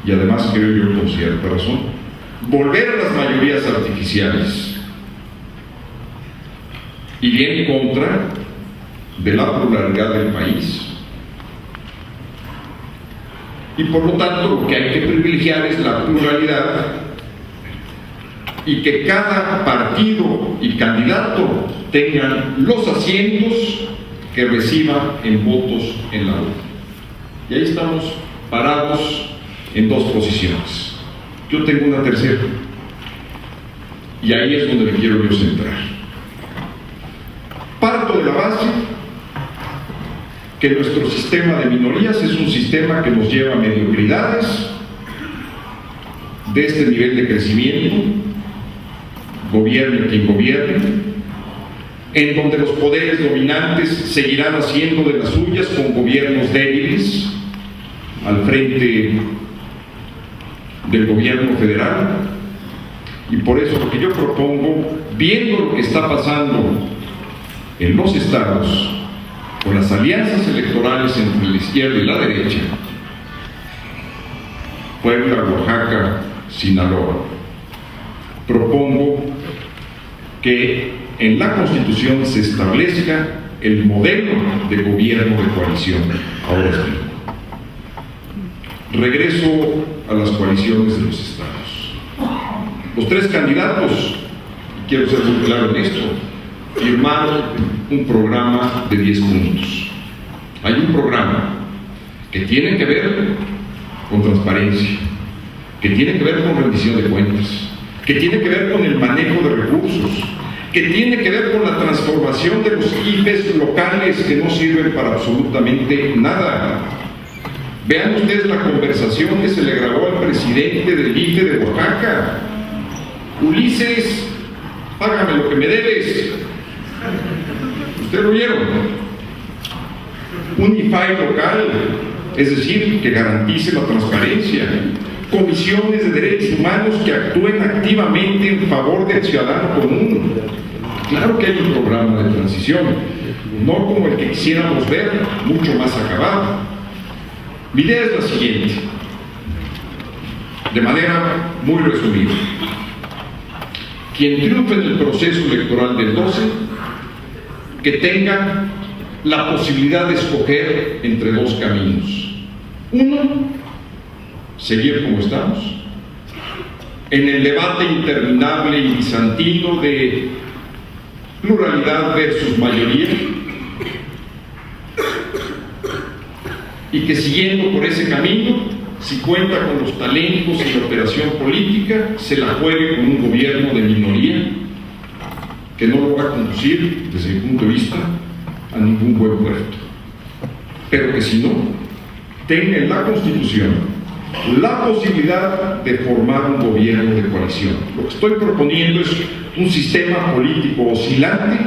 y además creo yo con cierta razón, volver a las mayorías artificiales, iría en contra de la pluralidad del país. Y por lo tanto lo que hay que privilegiar es la pluralidad y que cada partido y candidato tengan los asientos que reciba en votos en la urna. Y ahí estamos parados en dos posiciones. Yo tengo una tercera. Y ahí es donde me quiero yo centrar. Parto de la base que nuestro sistema de minorías es un sistema que nos lleva a mediocridades de este nivel de crecimiento, gobierne quien gobierne, en donde los poderes dominantes seguirán haciendo de las suyas con gobiernos débiles al frente del gobierno federal. Y por eso lo que yo propongo, viendo lo que está pasando en los estados, con las alianzas electorales entre la izquierda y la derecha, Puebla, Oaxaca, Sinaloa, propongo que en la Constitución se establezca el modelo de gobierno de coalición. Ahora explico. Regreso a las coaliciones de los estados. Los tres candidatos, quiero ser muy claro en esto, firmaron un programa de 10 puntos. Hay un programa que tiene que ver con transparencia, que tiene que ver con rendición de cuentas, que tiene que ver con el manejo de recursos, que tiene que ver con la transformación de los IFEs locales que no sirven para absolutamente nada. Vean ustedes la conversación que se le grabó al presidente del IFE de Oaxaca. Ulises, págame lo que me debes. ¿Ustedes lo vieron? Un IFAI local, es decir, que garantice la transparencia. comisiones de derechos humanos que actúen activamente en favor del ciudadano común. Claro que hay un programa de transición, no como el que quisiéramos ver, mucho más acabado. Mi idea es la siguiente, de manera muy resumida. Quien triunfe en el proceso electoral del 12, que tenga la posibilidad de escoger entre dos caminos. Uno, seguir como estamos, en el debate interminable y bizantino de pluralidad versus mayoría, y que siguiendo por ese camino, si cuenta con los talentos y la operación política, se la juegue con un gobierno de minoría que no lo va a conducir, desde mi punto de vista, a ningún buen puerto, pero que si no, tenga en la Constitución la posibilidad de formar un gobierno de coalición. Lo que estoy proponiendo es un sistema político oscilante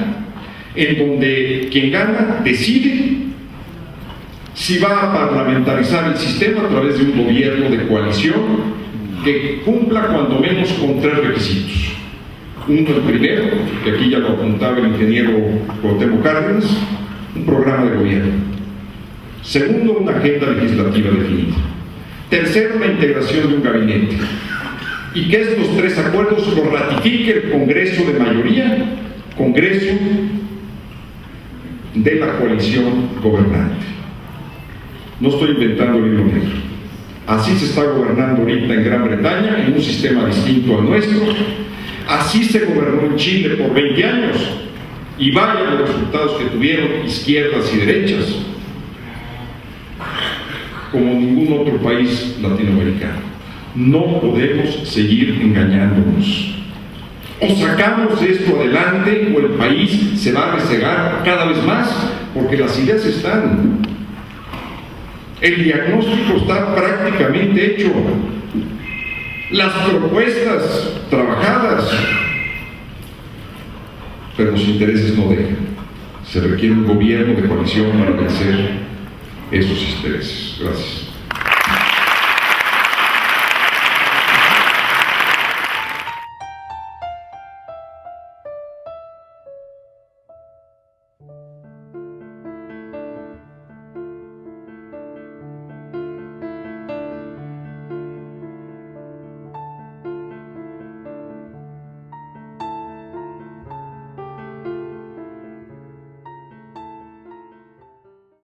en donde quien gana decide si va a parlamentarizar el sistema a través de un gobierno de coalición que cumpla cuando menos con 3 requisitos. Uno, el primero, que aquí ya lo apuntaba el ingeniero Cuauhtémoc Cárdenas, un programa de gobierno. Segundo, una agenda legislativa definida. Tercero, la integración de un gabinete. Y que estos 3 acuerdos los ratifique el Congreso de mayoría, Congreso de la coalición gobernante. No estoy inventando el hilo negro. Así se está gobernando ahorita en Gran Bretaña, en un sistema distinto al nuestro. Así se gobernó en Chile por 20 años. Y vaya los resultados que tuvieron izquierdas y derechas, como ningún otro país latinoamericano. No podemos seguir engañándonos. O sacamos esto adelante o el país se va a resegar cada vez más, porque las ideas están. El diagnóstico está prácticamente hecho. Las propuestas trabajadas, pero los intereses no dejan. Se requiere un gobierno de coalición para vencer esos intereses. Gracias.